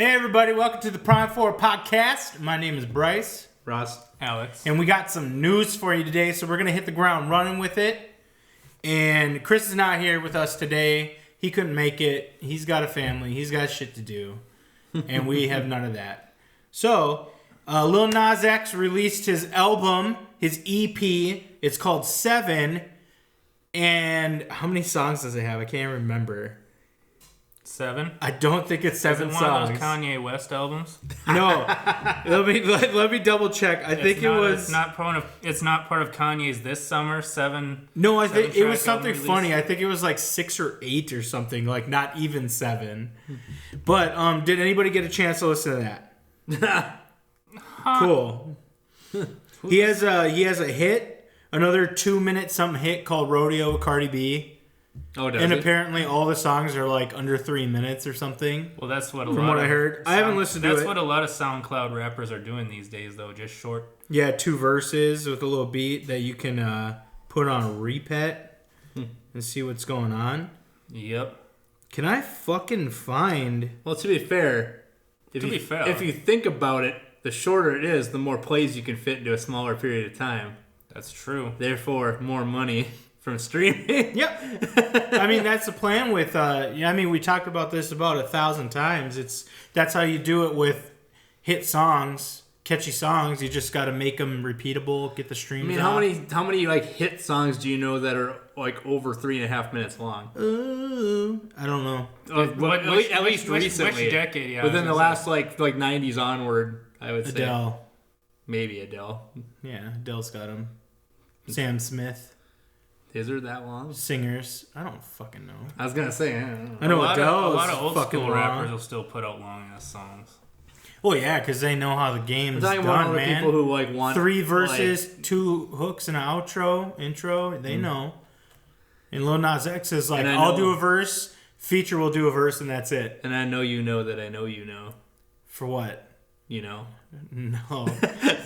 Hey everybody, welcome to the Prime 4 podcast. My name is Bryce. Ross. Alex. And we got some news for you today, so we're going to hit the ground running with it. And Chris is not here with us today. He couldn't make it. He's got a family. He's got shit to do. And we have none of that. So, Lil Nas X released his album, his EP. It's called 7. And how many songs does it have? I can't remember. 7? I don't think it's 7 Is it songs. one of those Kanye West albums? No. let me double check. I think it was. It's not part of Kanye's this summer 7. No, I think it was something release. funny. I think it was like 6 or 8 or something. Like not even 7. But did anybody get a chance to listen to that? Cool. He has a hit, another 2-minute something hit called Rodeo with Cardi B. Oh, does And it? apparently all the songs are like under 3 minutes or something. Well, that's what From what I heard. I haven't listened to it. That's what a lot of SoundCloud rappers are doing these days, though. Just short. Yeah, 2 verses with a little beat that you can put on a repeat and see what's going on. Yep. Can I fucking find... Well, to be fair, if you think about it, the shorter it is, the more plays you can fit into a smaller period of time. That's true. Therefore, more money from streaming. Yep. I mean, that's the plan with... we talked about this about 1,000 times. That's how you do it with hit songs, catchy songs. You just got to make them repeatable, get the streams. I mean, how many like hit songs do you know that are like over 3.5 minutes long? Ooh, I don't know. At least recently. Which decade? Yeah. Within the last like 90s onward, I would say. Adele. Maybe Adele. Yeah, Adele's got them. Sam Smith. Is there that long? Singers. I don't fucking know. I was gonna say, I don't know. I know a lot Adele of old fucking school long. rappers will still put out long ass songs. Well, yeah, because they know how the game's I'm talking done, about all the man. people who like want 3 verses, 2 hooks, and an intro. They know. And Lil Nas X is like, I'll do a verse, Feature will do a verse, and that's it. And I know you know that I know you know. For what? You know. No.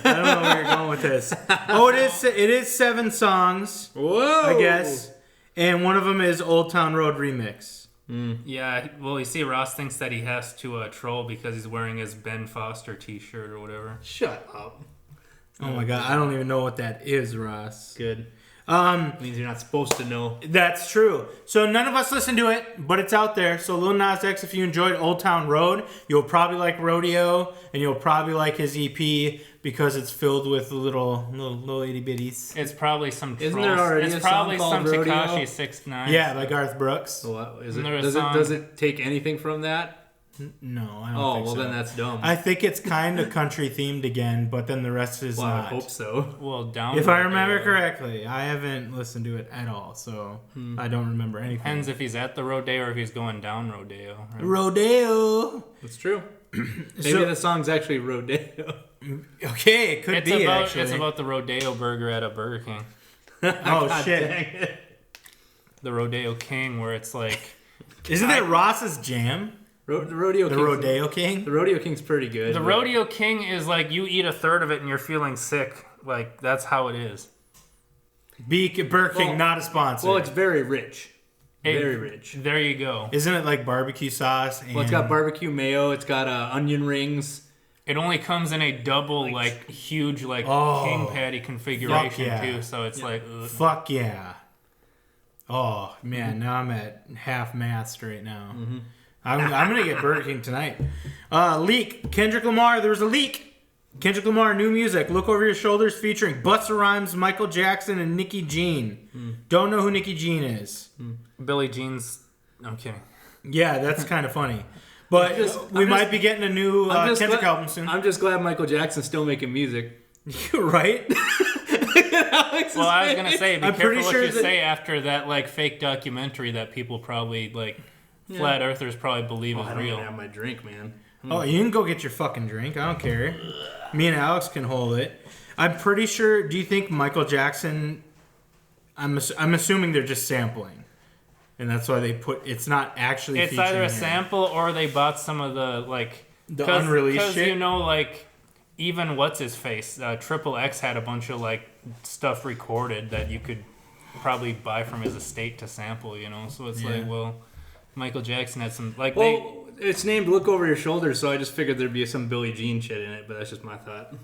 I don't know where you're going with this. Oh, it is 7 songs. Whoa! I guess. And one of them is Old Town Road Remix. Yeah, well, you see, Ross thinks that he has to troll because he's wearing his Ben Foster t-shirt or whatever. Shut up. Oh my god, I don't even know what that is, Ross. Good. Means you're not supposed to know. That's true. So none of us listen to it, but it's out there. So Lil Nas X, if you enjoyed Old Town Road, you'll probably like Rodeo, and you'll probably like his EP because it's filled with little itty bitties. It's probably some. Isn't there already It's a probably song some called Rodeo? Tekashi 6ix9ine. Yeah, by Garth Brooks. So what, is Isn't it? there a Does song? it? Does it take anything from that? No, I don't Oh, think well so. then that's dumb. I think it's kind of country themed again, but then the rest is well, not. I hope so. Well, down. If I remember correctly, I haven't listened to it at all, so I don't remember anything. Depends if he's at the rodeo or if he's going down rodeo. Right? Rodeo. That's true. Maybe So- the song's actually Rodeo. Okay, it could be actually. It's about the rodeo burger at a Burger King. Oh shit! Dang it. The Rodeo King, where it's like Isn't it Ross's Jam? The Rodeo The King's, Rodeo King? The Rodeo King's pretty good. the but- Rodeo King is like you eat a third of it and you're feeling sick. Like that's how it is. Burger King, Well- not a sponsor. Well, it's very rich. Hey, Very rich. There you go. Isn't it like barbecue sauce? And... Well, it's got barbecue mayo. It's got onion rings. It only comes in a double, like huge, like king patty configuration yeah. too. So it's like, ugh. Fuck yeah. Oh, man, now I'm at half-mast right now. Mm-hmm. I'm going to get Burger King tonight. Leak. Kendrick Lamar. There was a leak. Kendrick Lamar, new music. Look Over Your Shoulders featuring Busta Rhymes, Michael Jackson, and Nicki Jean. Don't know who Nicki Jean is. Billie Jean's. I'm kidding. Yeah, that's kind of funny. But we might be getting a new Kendrick album soon. I'm just glad Michael Jackson's still making music. Right? Well, I was gonna say, be I'm careful pretty what sure you that- say after that like fake documentary that people probably like. Flat Earthers probably believe is I don't real. even have my drink, man. Oh, you can go get your fucking drink. I don't care. Me and Alex can hold it. I'm pretty sure. Do you think Michael Jackson? I'm assuming they're just sampling, and that's why they put. It's not actually. It's either a featuring him. sample or they bought some of the like The unreleased Because shit? you know, like even what's his face, Triple X had a bunch of like stuff recorded that you could probably buy from his estate to sample. You know, so it's Yeah. like, well, Michael Jackson had some like Well, it's named Look Over Your Shoulder, so I just figured there'd be some Billie Jean shit in it, but that's just my thought.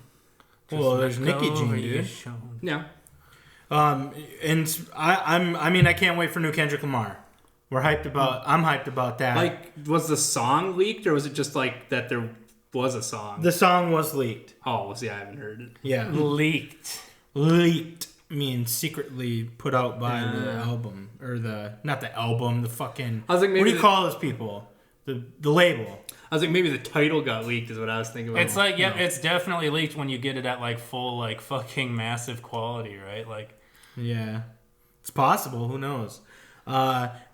Well, there's Nicki Jean, dude. Yeah. And I can't wait for new Kendrick Lamar. I'm hyped about that. Like, was the song leaked, or was it just like that there was a song? The song was leaked. Oh, well, see, I haven't heard it. Yeah. Leaked means secretly put out by the album. Or not the album, the fucking... I was like, maybe what do you call those people? The label. I was like, maybe the title got leaked is what I was thinking about. It's like, it's definitely leaked when you get it at like full, like fucking massive quality, right? Like, yeah. It's possible. Who knows?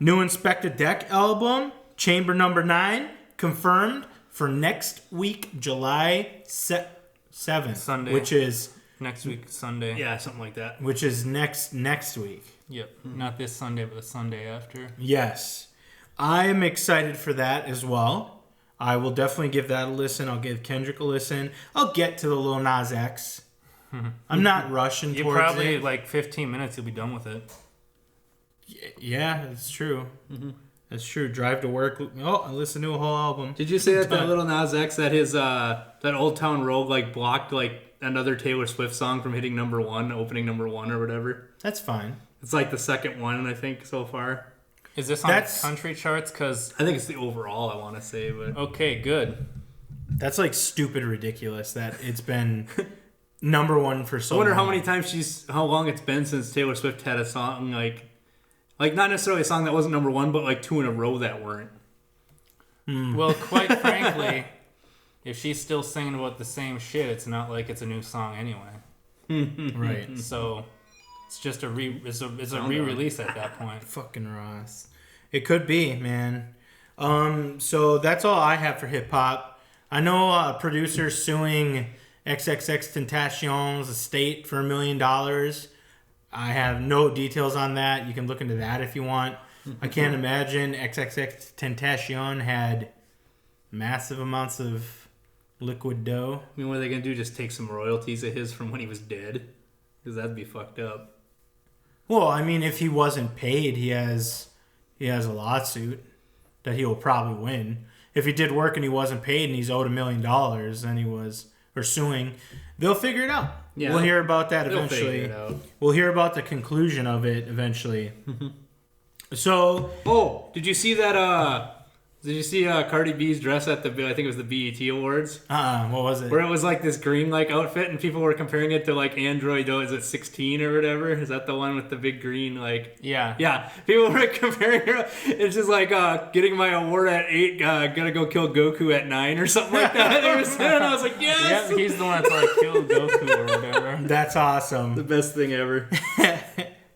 New Inspector Deck album, Chamber Number 9, confirmed for next week, July 7th. Sunday. Which is... Next week, Sunday. Yeah, something like that. Which is next week. Yep. Not this Sunday, but the Sunday after. Yes. I'm excited for that as well. I will definitely give that a listen. I'll give Kendrick a listen. I'll get to the Lil Nas X. I'm not rushing towards it. You probably, like 15 minutes, you'll be done with it. Yeah, it's true. That's true. Drive to work. Oh, I listened to a whole album. Did you say that Lil Nas X, that his that Old Town Road like blocked like another Taylor Swift song from hitting number 1, opening number 1 or whatever? That's fine. It's like the second one, I think, so far. Is this on the country charts? Because I think it's the overall, I want to say. But okay, good. That's like stupid ridiculous that it's been number 1 for so long. I wonder how many times how long it's been since Taylor Swift had a song like not necessarily a song that wasn't number 1, but like 2 in a row that weren't. Well, quite frankly, if she's still singing about the same shit, it's not like it's a new song anyway. Right. So it's just a re-release at that point. Fucking Ross. It could be, man. So that's all I have for hip hop. I know a producer suing XXXTentacion's estate for $1 million. I have no details on that. You can look into that if you want. I can't imagine XXXTentacion had massive amounts of liquid dough. I mean, what are they going to do? Just take some royalties of his from when he was dead? Because that'd be fucked up. Well, I mean, if he wasn't paid, he has a lawsuit that he will probably win. If he did work and he wasn't paid and he's owed $1 million, then or suing, they'll figure it out. Yeah, we'll hear about that eventually. We'll hear about the conclusion of it eventually. So, did you see that? Did you see Cardi B's dress at I think it was the BET Awards? What was it? Where it was like this green like outfit, and people were comparing it to like Android. Is it 16 or whatever? Is that the one with the big green like? Yeah. Yeah. People were comparing her. It's just like getting my award at 8. Gotta go kill Goku at 9 or something like that. They were saying, I was like, yes. Yeah, he's the one that's like killed Goku or whatever. That's awesome. The best thing ever.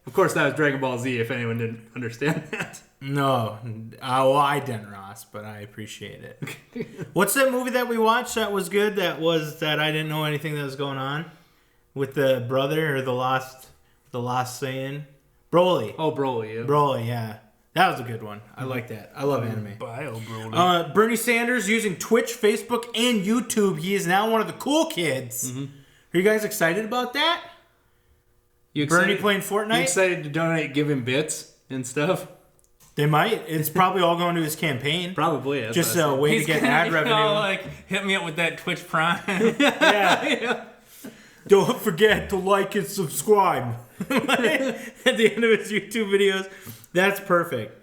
Of course, that was Dragon Ball Z. If anyone didn't understand that. No, well, I didn't, Ross, but I appreciate it. What's that movie that we watched that was good? That I didn't know anything that was going on with the brother or the lost Saiyan, Broly. Oh, Broly, yeah. Broly, yeah, that was a good one. I like that. I love anime. Bio Broly. Bernie Sanders using Twitch, Facebook, and YouTube. He is now one of the cool kids. Are you guys excited about that? Bernie playing Fortnite? You excited to donate, give him bits and stuff? They might. It's probably all going to his campaign. Probably, yeah. Just a way to get ad revenue. Like, hit me up with that Twitch Prime. Yeah. Don't forget to like and subscribe. At the end of his YouTube videos. That's perfect.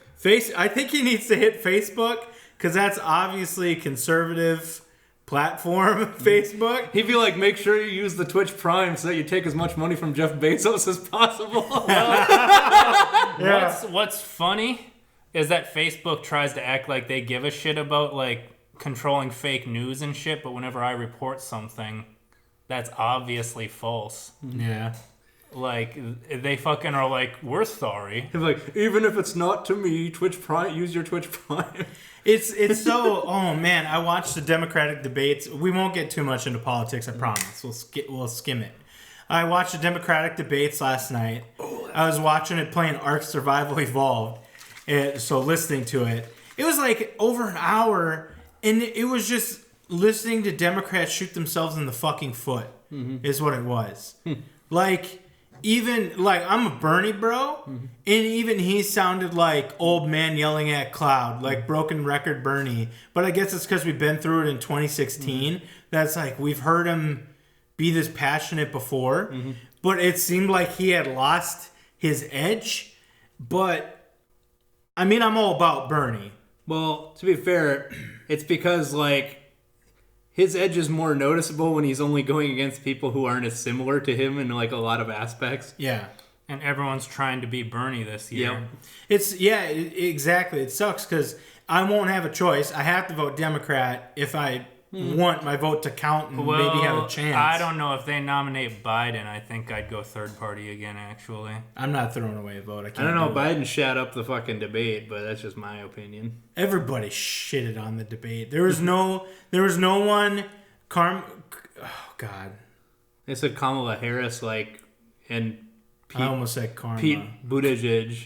I think he needs to hit Facebook because that's obviously a conservative platform, Facebook. He'd be like, make sure you use the Twitch Prime so that you take as much money from Jeff Bezos as possible. What's funny is that Facebook tries to act like they give a shit about like controlling fake news and shit, but whenever I report something that's obviously false, yeah, like they fucking are like, we're sorry. They're like, even if it's not to me, Twitch Prime, use your Twitch Prime. It's so. Oh man, I watched the Democratic debates. We won't get too much into politics, I promise. We'll skim it. I watched the Democratic debates last night. I was watching it playing Ark Survival Evolved. So listening to it. It was like over an hour, and it was just listening to Democrats shoot themselves in the fucking foot, is what it was. Like, even like I'm a Bernie bro, and even he sounded like old man yelling at cloud, like broken record Bernie. But I guess it's because we've been through it in 2016. That's like we've heard him be this passionate before, but it seemed like he had lost his edge. But I mean, I'm all about Bernie. Well, to be fair, it's because like his edge is more noticeable when he's only going against people who aren't as similar to him in like a lot of aspects. Yeah. And everyone's trying to be Bernie this year. Yep. Exactly. It sucks because I won't have a choice. I have to vote Democrat if I want my vote to count and maybe have a chance. I don't know if they nominate Biden. I think I'd go third party again, actually. I'm not throwing away a vote. I don't know. Biden shot up the fucking debate, but that's just my opinion. Everybody shitted on the debate. There was no one. Oh God. They said Kamala Harris, like, and I almost said Karma. Pete Buttigieg.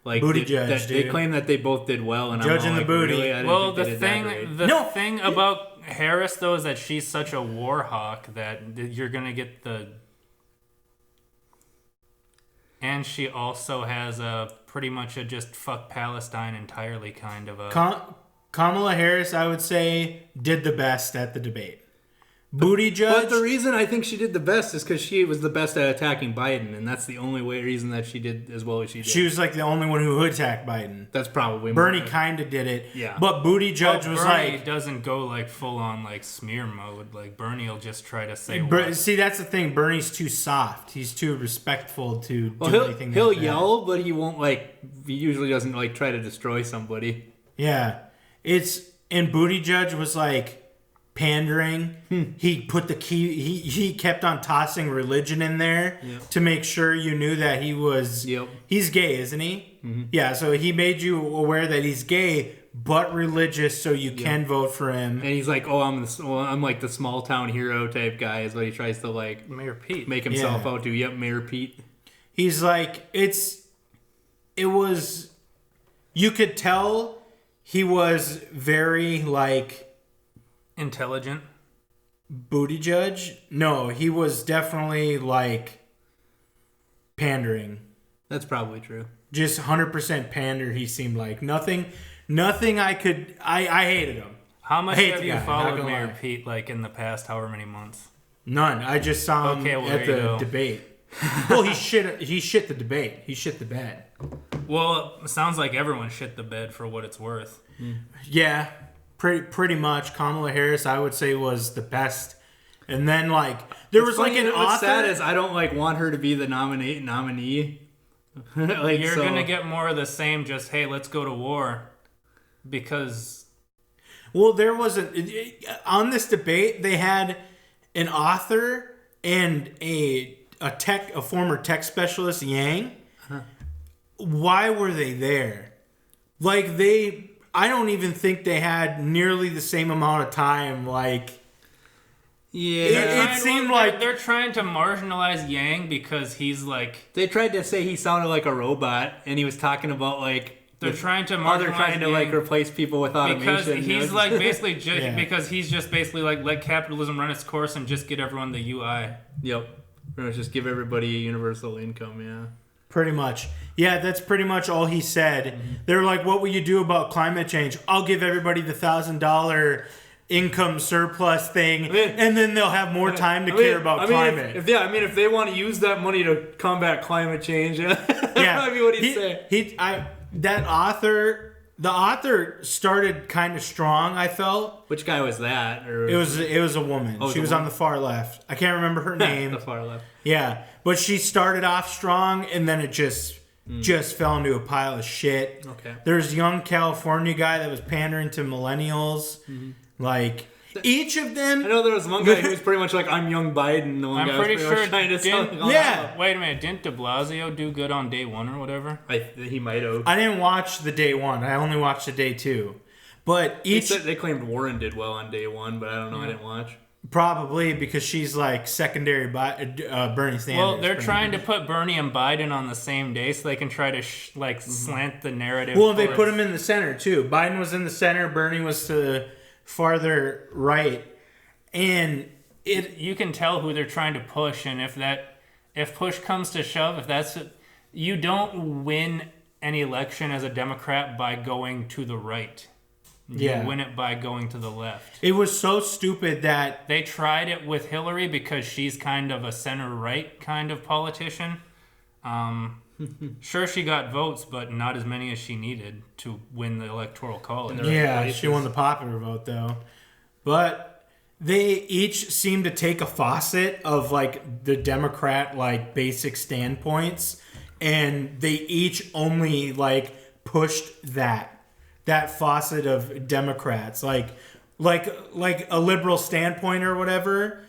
Like Buttigieg, they claim that they both did well, and Judging I'm the like, booty. Really? I didn't Well, think they did that great. the thing about Harris though is that she's such a war hawk that you're gonna get the. And she also has a pretty much a just fuck Palestine entirely kind of a. Kamala Harris, I would say, did the best at the debate. Buttigieg. But the reason I think she did the best is because she was the best at attacking Biden, and that's the only reason that she did as well as she did. She was like the only one who attacked Biden. That's probably Bernie kind of did it. Yeah. But Buttigieg was Bernie like doesn't go like full on like smear mode. Like Bernie will just try to say. See, that's the thing. Bernie's too soft. He's too respectful to do anything. He'll like that. yell, but he won't like. He usually doesn't like try to destroy somebody. Yeah, and Buttigieg was like pandering. He put the key. He kept on tossing religion in there to make sure you knew that he was. Yep. He's gay, isn't he? Yeah. So he made you aware that he's gay, but religious, so you can vote for him. And he's like, "Oh, I'm like the small town hero type guy," is what he tries to like Mayor Pete make himself out to. Yep, Mayor Pete. He's like it was. You could tell he was very like. intelligent. Buttigieg? No, he was definitely like pandering. That's probably true. Just 100% pander. He seemed like nothing. I hated him. How much hate have the you guy, followed not gonna Mayor lie. Pete like in the past however many months? None. I just saw him Okay, well, at there you the go. debate. Well, he shit the debate. He shit the bed. Well, it sounds like everyone shit the bed for what it's worth. Yeah, pretty much. Kamala Harris, I would say, was the best. And then like there was like an What's author. sad is I don't like want her to be the nominee. Like You're gonna get more of the same. Just hey, let's go to war, because Well, there was on this debate they had an author and a former tech specialist, Yang. Why were they there? Like I don't even think they had nearly the same amount of time. Like, yeah, it seemed like they're trying to marginalize Yang because he's like they tried to say he sounded like a robot, and he was talking about like they're trying to they're marginalize trying to like Yang replace people with automation. because he's like basically Yeah. because he's just basically like let capitalism run its course and just get everyone the UI. Yep, pretty much just give everybody a universal income. Yeah. pretty much. Yeah, that's pretty much all he said. They're like, "What will you do about climate change?" "I'll give everybody the $1,000 income surplus thing, and then they'll have more time to care about climate." If they want to use that money to combat climate change, that's probably what he'd say. The author started kind of strong, I felt. Which guy was that? Or It was a woman. Oh, She was on the far left. I can't remember her name. the far left. Yeah, but she started off strong, and then it just fell into a pile of shit. Okay. There's a young California guy that was pandering to millennials. Like, each of them... I know there was one guy who was pretty much like, "I'm young Biden." The one I'm guy was pretty much sure trying to sound didn't- like, Yeah. Wait a minute, didn't De Blasio do good on day one or whatever? he might have. I didn't watch the day one. I only watched the day two. But each... They claimed Warren did well on day one, but I don't know. I didn't watch. Probably because she's like secondary Bernie Sanders. Well, they're trying to put Bernie and Biden on the same day so they can try to slant the narrative. Well, they towards- put him in the center too. Biden was in the center. Bernie was to the farther right, and You can tell who they're trying to push, and if if push comes to shove, if that's you don't win an election as a Democrat by going to the right. You win it by going to the left. It was so stupid that they tried it with Hillary because she's kind of a center-right kind of politician. Sure, she got votes, but not as many as she needed to win the Electoral College. Yeah, she won the popular vote, though. But they each seem to take a faucet of, like, the Democrat, like, basic standpoints, and they each only, like, pushed that faucet of Democrats. Like a liberal standpoint or whatever,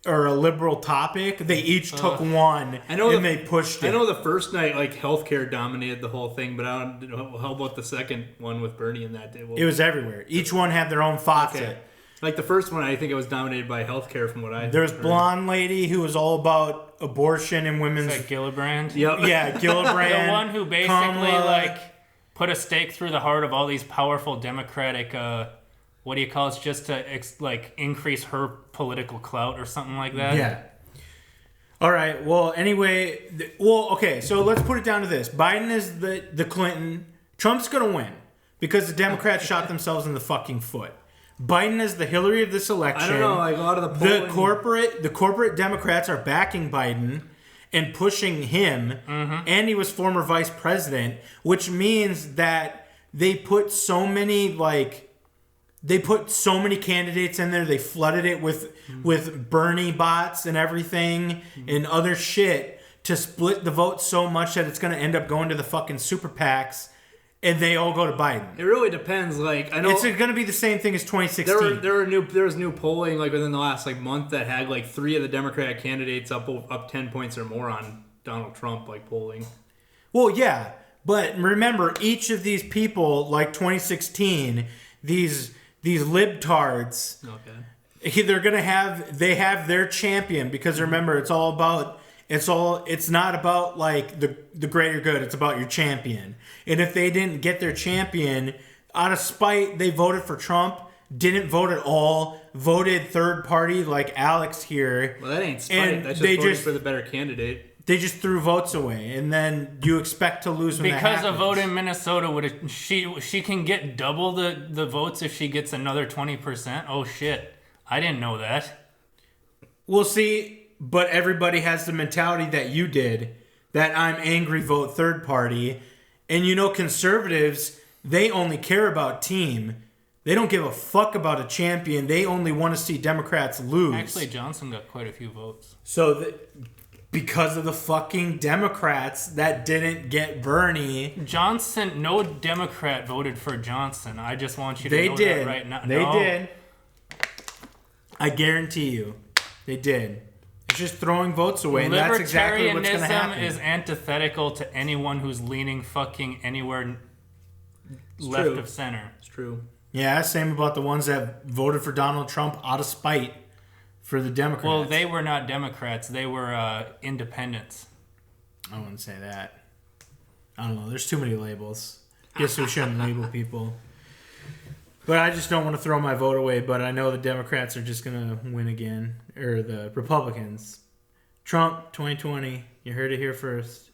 or a liberal topic, they each took one and they pushed it. I know the first night, like, healthcare dominated the whole thing, but I don't know. How about the second one with Bernie and that day? Well, it was everywhere. Each one had their own faucet. Okay. Like the first one, I think it was dominated by healthcare from what I There's blonde lady who was all about abortion and women's... Is that Gillibrand? Yep. Yeah, Gillibrand. The one who basically, Kamala. put a stake through the heart of all these powerful Democratic... what do you call it? Just to increase her political clout or something like that. Yeah. All right. Well, anyway, okay. So let's put it down to this: Biden is the Clinton. Trump's gonna win because the Democrats shot themselves in the fucking foot. Biden is the Hillary of this election. I don't know. Like a lot of the polling... the corporate Democrats are backing Biden and pushing him, and he was former vice president, which means that they put so many candidates in there. They flooded it with Bernie bots and everything and other shit to split the vote so much that it's going to end up going to the fucking super PACs, and they all go to Biden. It really depends. Like, I know it's going to be the same thing as 2016. There was new polling like within the last month that had 3 of the Democratic candidates up 10 points or more on Donald Trump polling. Well, yeah, but remember, each of these people, like 2016, these libtards, they're gonna have their champion, because remember, it's not about the greater good, it's about your champion. And if they didn't get their champion, out of spite, they voted for Trump, didn't vote at all, voted third party like Alex here. Well, that ain't spite, that's just voting for the better candidate. They just threw votes away, and then you expect to lose when that happens. Because a vote in Minnesota, she can get double the votes if she gets another 20%? Oh, shit. I didn't know that. We'll see, but everybody has the mentality that you did, that I'm angry, vote third party. And conservatives, they only care about team. They don't give a fuck about a champion. They only want to see Democrats lose. Actually, Johnson got quite a few votes. So... because of the fucking Democrats that didn't get Bernie. Johnson, no Democrat voted for Johnson. I just want you to know that right now. They did. I guarantee you. They did. It's just throwing votes away, and that's exactly what's going to happen. Libertarianism is antithetical to anyone who's leaning fucking anywhere left of center. It's true. Yeah, same about the ones that voted for Donald Trump out of spite. For the Democrats. Well, they were not Democrats. They were independents. I wouldn't say that. I don't know. There's too many labels. Guess we shouldn't label people. But I just don't want to throw my vote away. But I know the Democrats are just going to win again. Or the Republicans. Trump, 2020. You heard it here first.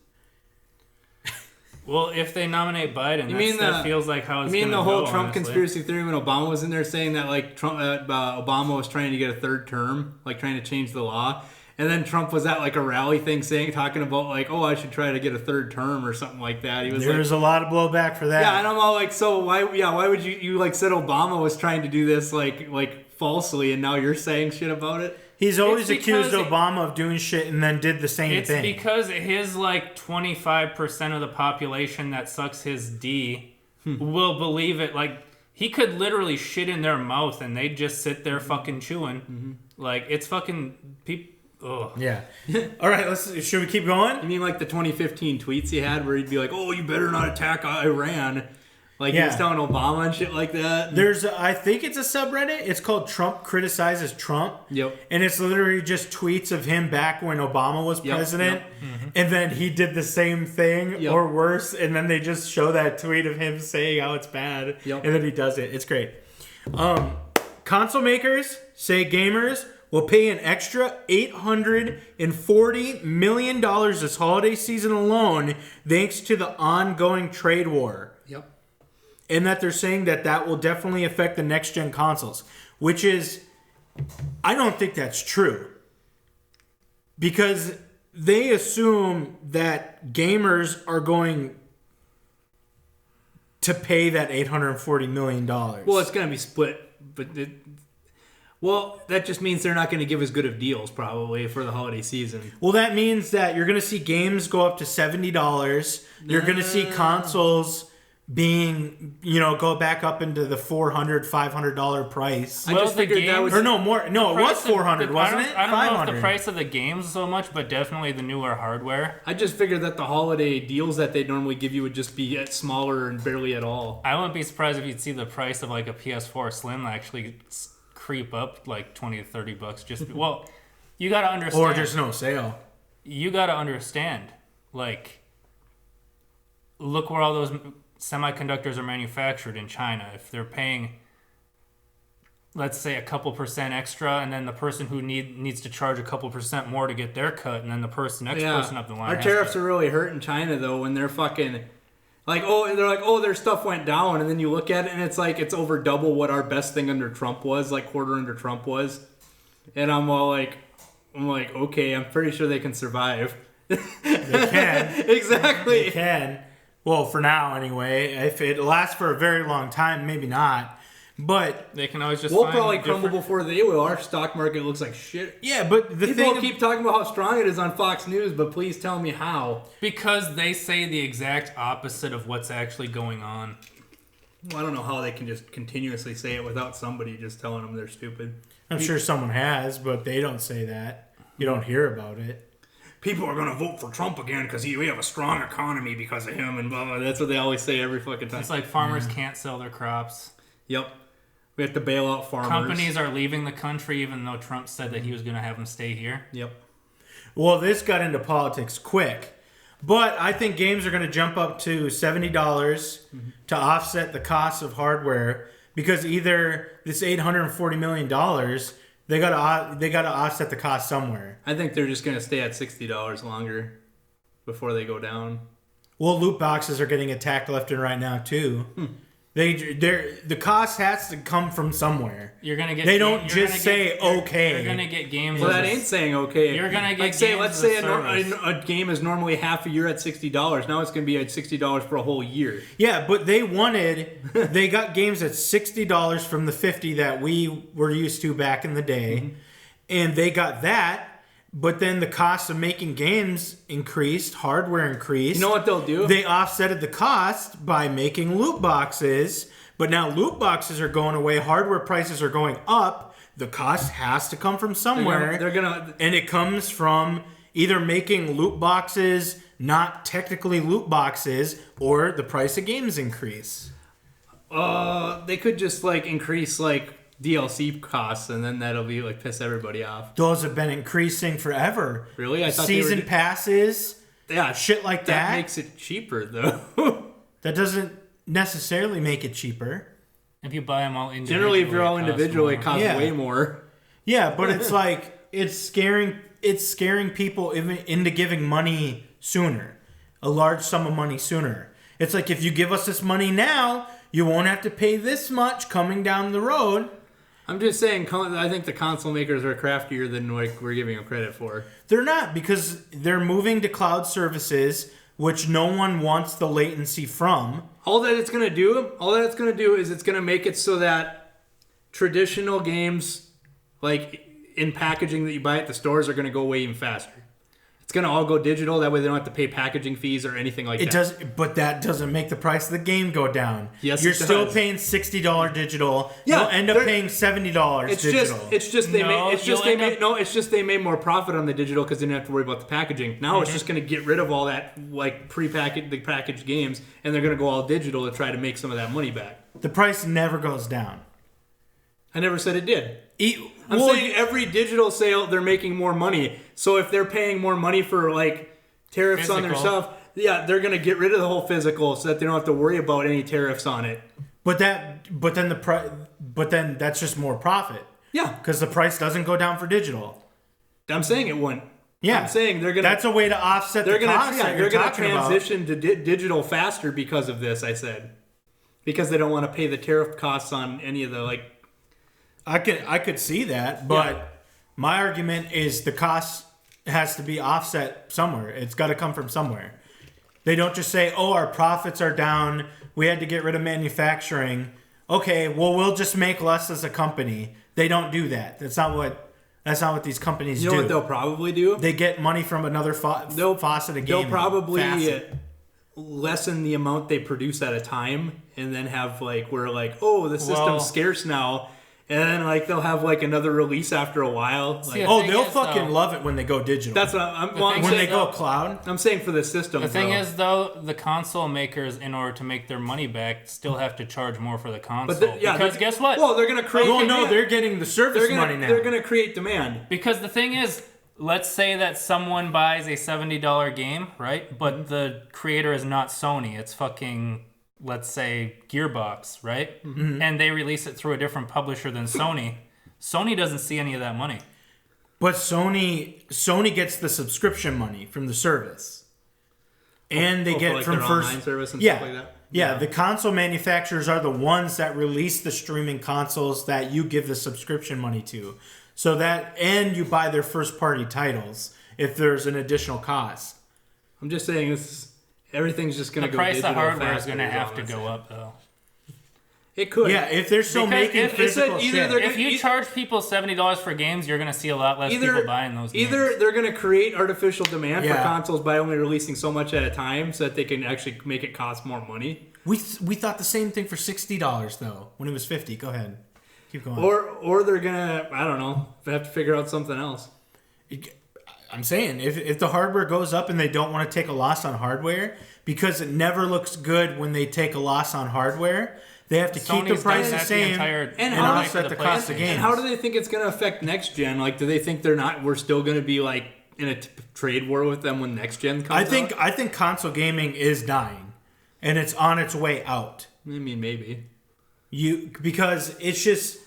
Well, if they nominate Biden, that feels like how it's going to go. You mean the whole Trump conspiracy theory when Obama was in there saying that Obama was trying to get a third term, trying to change the law, and then Trump was at a rally thing talking about I should try to get a third term or something like that. He was There's a lot of blowback for that. Yeah, and I'm all so why would you said Obama was trying to do this falsely, and now you're saying shit about it? He's always accused Obama of doing shit and then did the same thing. It's because his 25% of the population that sucks his D will believe it. He could literally shit in their mouth and they'd just sit there fucking chewing. It's fucking people. Ugh. Yeah. All right, should we keep going? You mean the 2015 tweets he had where he'd be oh, you better not attack Iran. He was telling Obama and shit like that. I think it's a subreddit. It's called Trump Criticizes Trump. Yep. And it's literally just tweets of him back when Obama was president. Yep. Mm-hmm. And then he did the same thing or worse. And then they just show that tweet of him saying how it's bad. Yep. And then he does it. It's great. Console makers say gamers will pay an extra $840 million this holiday season alone, thanks to the ongoing trade war. Yep. And that they're saying that will definitely affect the next-gen consoles, which is, I don't think that's true. Because they assume that gamers are going to pay that $840 million. Well, it's going to be split, but that just means they're not going to give as good of deals probably for the holiday season. Well, that means that you're going to see games go up to $70. You're going to see consoles being, go back up into the $400, $500 price. I just figured that was... Or no, more. No, it was $400, wasn't it? I don't know if the price of the games so much, but definitely the newer hardware. I just figured that the holiday deals that they normally give you would just be at smaller and barely at all. I wouldn't be surprised if you'd see the price of like a PS4 Slim actually creep up like $20 to $30. Just well, you got to understand. Or just no sale. You got to understand, like, look where all those semiconductors are manufactured in China. If they're paying, let's say, a couple percent extra, and then the person who needs to charge a couple percent more to get their cut, and then the person next person up the line. Our tariffs are really hurting China though when they're fucking like, their stuff went down, and then you look at it and it's like it's over double what our best thing under Trump was, like quarter under Trump was, and I'm like, okay, I'm pretty sure they can survive. They can. Exactly. They can. Well, for now, anyway. If it lasts for a very long time, maybe not. But they can always just. We'll probably crumble before they will. Our stock market looks like shit. Yeah, but people keep talking about how strong it is on Fox News, but please tell me how. Because they say the exact opposite of what's actually going on. Well, I don't know how they can just continuously say it without somebody just telling them they're stupid. I'm sure someone has, but they don't say that. You don't hear about it. People are going to vote for Trump again because we have a strong economy because of him and blah, blah. That's what they always say every fucking time. It's like farmers can't sell their crops. Yep. We have to bail out farmers. Companies are leaving the country even though Trump said that he was going to have them stay here. Yep. Well, this got into politics quick. But I think games are going to jump up to $70 to offset the cost of hardware because either this $840 million... They gotta offset the cost somewhere. I think they're just gonna stay at $60 longer before they go down. Well, loot boxes are getting attacked left and right now too. The cost has to come from somewhere. You're gonna get. They don't just say okay. You're gonna get games. Well, that ain't saying okay. You're gonna get. Like say, let's say a game is normally half a year at $60. Now it's gonna be at $60 for a whole year. Yeah, but they got games at $60 from the $50 that we were used to back in the day, and they got that. But then the cost of making games increased, hardware increased. You know what they'll do? They offsetted the cost by making loot boxes, but now loot boxes are going away, hardware prices are going up. The cost has to come from somewhere. And it comes from either making loot boxes not technically loot boxes or the price of games increase. They could just increase DLC costs, and then that'll be piss everybody off. Those have been increasing forever. Really? I thought season passes. Yeah, shit like that. That makes it cheaper, though. That doesn't necessarily make it cheaper. If you buy them all individually. Generally, if you're all individual, it costs way more. Yeah, but it's it's scaring people into giving money sooner, a large sum of money sooner. It's like, if you give us this money now, you won't have to pay this much coming down the road. I'm just saying, I think the console makers are craftier than we're giving them credit for. They're not, because they're moving to cloud services, which no one wants the latency from. All that it's going to do is it's going to make it so that traditional games, in packaging that you buy at the stores, are going to go away even faster. It's going to all go digital. That way they don't have to pay packaging fees or anything like that. But that doesn't make the price of the game go down. Yes, you're still paying $60 digital. Yeah, you'll end up paying $70 digital. It's just they made more profit on the digital because they didn't have to worry about the packaging. Now it's just going to get rid of all that packaged games, and they're going to go all digital to try to make some of that money back. The price never goes down. I never said it did. I'm saying every digital sale, they're making more money. So if they're paying more money for tariffs on their stuff, yeah, they're gonna get rid of the whole physical so that they don't have to worry about any tariffs on it. But then that's just more profit. Yeah. Because the price doesn't go down for digital. I'm saying it wouldn't. Yeah. I'm saying they're going to... That's a way to offset the costs that you're They're going to talking about. transition to digital faster because of this, I said. Because they don't want to pay the tariff costs on any of the, like... I could see that, but my argument is the cost has to be offset somewhere. It's got to come from somewhere. They don't just say, "Oh, our profits are down. We had to get rid of manufacturing." Okay, well, we'll just make less as a company. They don't do that. That's not what these companies do. You know what they'll probably do? They get money from another faucet of gaming. They'll probably lessen the amount they produce at a time, and then have like the system's scarce now. And then, like, they'll have, like, another release after a while. Like, they'll fucking love it when they go digital. That's what I'm when saying. they go cloud. I'm saying for the system. The thing is, though, the console makers, in order to make their money back, still have to charge more for the console. Because guess what? Well, they're going to create demand. No, they're getting the service money now. They're going to create demand. Because the thing is, let's say that someone buys a $70 game, right? But the creator is not Sony. It's fucking... let's say Gearbox, right? Mm-hmm. And they release it through a different publisher than Sony. Sony doesn't see any of that money. But Sony gets the subscription money from the service. And they get from their first online service and stuff like that. Yeah, the console manufacturers are the ones that release the streaming consoles that you give the subscription money to. So that, and you buy their first party titles if there's an additional cost. I'm just saying everything's just going to go digital. The price of hardware is going to have to go up, though. It could. Yeah, if they're still making physical shit. If you charge people $70 for games, you're going to see a lot less people buying those games. Either they're going to create artificial demand for consoles by only releasing so much at a time so that they can actually make it cost more money. We thought the same thing for $60, though, when it was $50. Go ahead. Keep going. Or they're going to, I don't know, have to figure out something else. I'm saying, if the hardware goes up and they don't want to take a loss on hardware, because it never looks good when they take a loss on hardware, they have to keep the price the same and offset the cost of games. And how do they think it's going to affect next gen? Like, do they think we're still going to be like in a trade war with them when next gen comes out? I think console gaming is dying, and it's on its way out. I mean, maybe. Because it's just...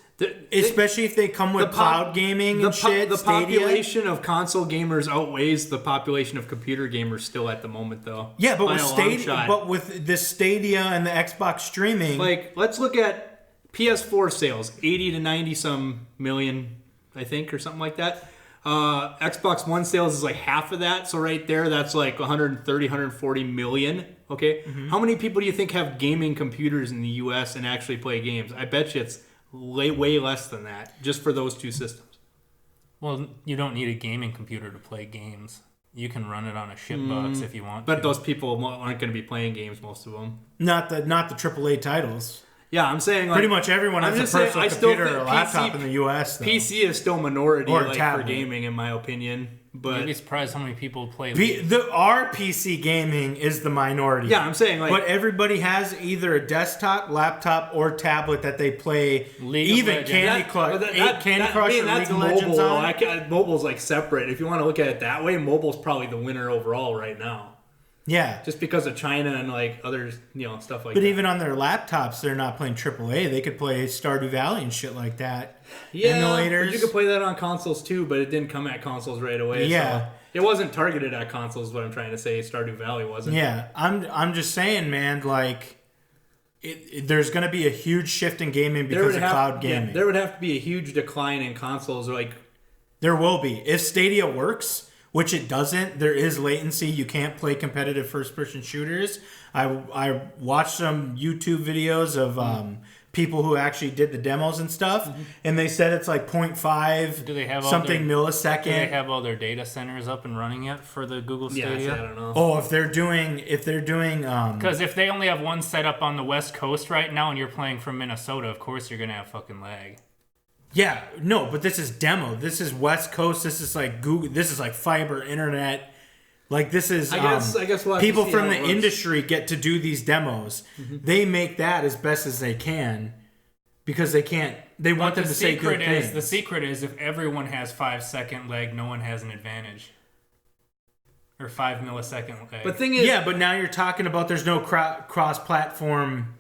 especially if they come with cloud gaming and shit. The population of console gamers outweighs the population of computer gamers still at the moment, though. Yeah, but with the Stadia and the Xbox streaming, like, let's look at PS4 sales, 80 to 90 some million, I think, or something like that. Xbox One sales is like half of that, so right there, that's like 130, 140 million. Okay, How many people do you think have gaming computers in the U.S. and actually play games? I bet you it's way less than that, just for those two systems. Well, you don't need a gaming computer to play games. You can run it on a shitbox if you want. But those people aren't going to be playing games, most of them. Not the AAA titles. Yeah, I'm saying pretty much everyone has a personal computer or a laptop in the U.S. though. PC is still minority for gaming, in my opinion. But you'd be surprised how many people play. Our PC gaming is the minority. Yeah, I'm saying but everybody has either a desktop, laptop, or tablet that they play. Candy Crush or League of Legends on. Mobile's like separate. If you want to look at it that way, mobile's probably the winner overall right now. Yeah, just because of China and like other stuff like that. But even on their laptops, they're not playing AAA. They could play Stardew Valley and shit like that. Yeah, emulators. But you could play that on consoles too, but it didn't come at consoles right away. Yeah, so it wasn't targeted at consoles. Is what I'm trying to say. Stardew Valley wasn't. Yeah, I'm just saying, man. Like, there's going to be a huge shift in gaming because of cloud gaming. Yeah, there would have to be a huge decline in consoles. There will be if Stadia works. Which it doesn't. There is latency. You can't play competitive first-person shooters. I watched some YouTube videos of people who actually did the demos and stuff, and they said it's like 0.5 Do they have millisecond. Do they have all their data centers up and running yet for the Google Stadia? Yeah, I don't know. Oh, if they're doing, because if they only have one set up on the West Coast right now, and you're playing from Minnesota, of course you're gonna have fucking lag. Yeah, no, but this is demo. This is West Coast. This is like Google. This is like fiber internet. Like this is. I guess we'll people from the industry get to do these demos. They make that as best as they can because they can't. They want them to say good things. The secret is if everyone has 5-second lag, no one has an advantage. Or 5 millisecond lag. But thing is, but now you're talking about there's no cross-platform.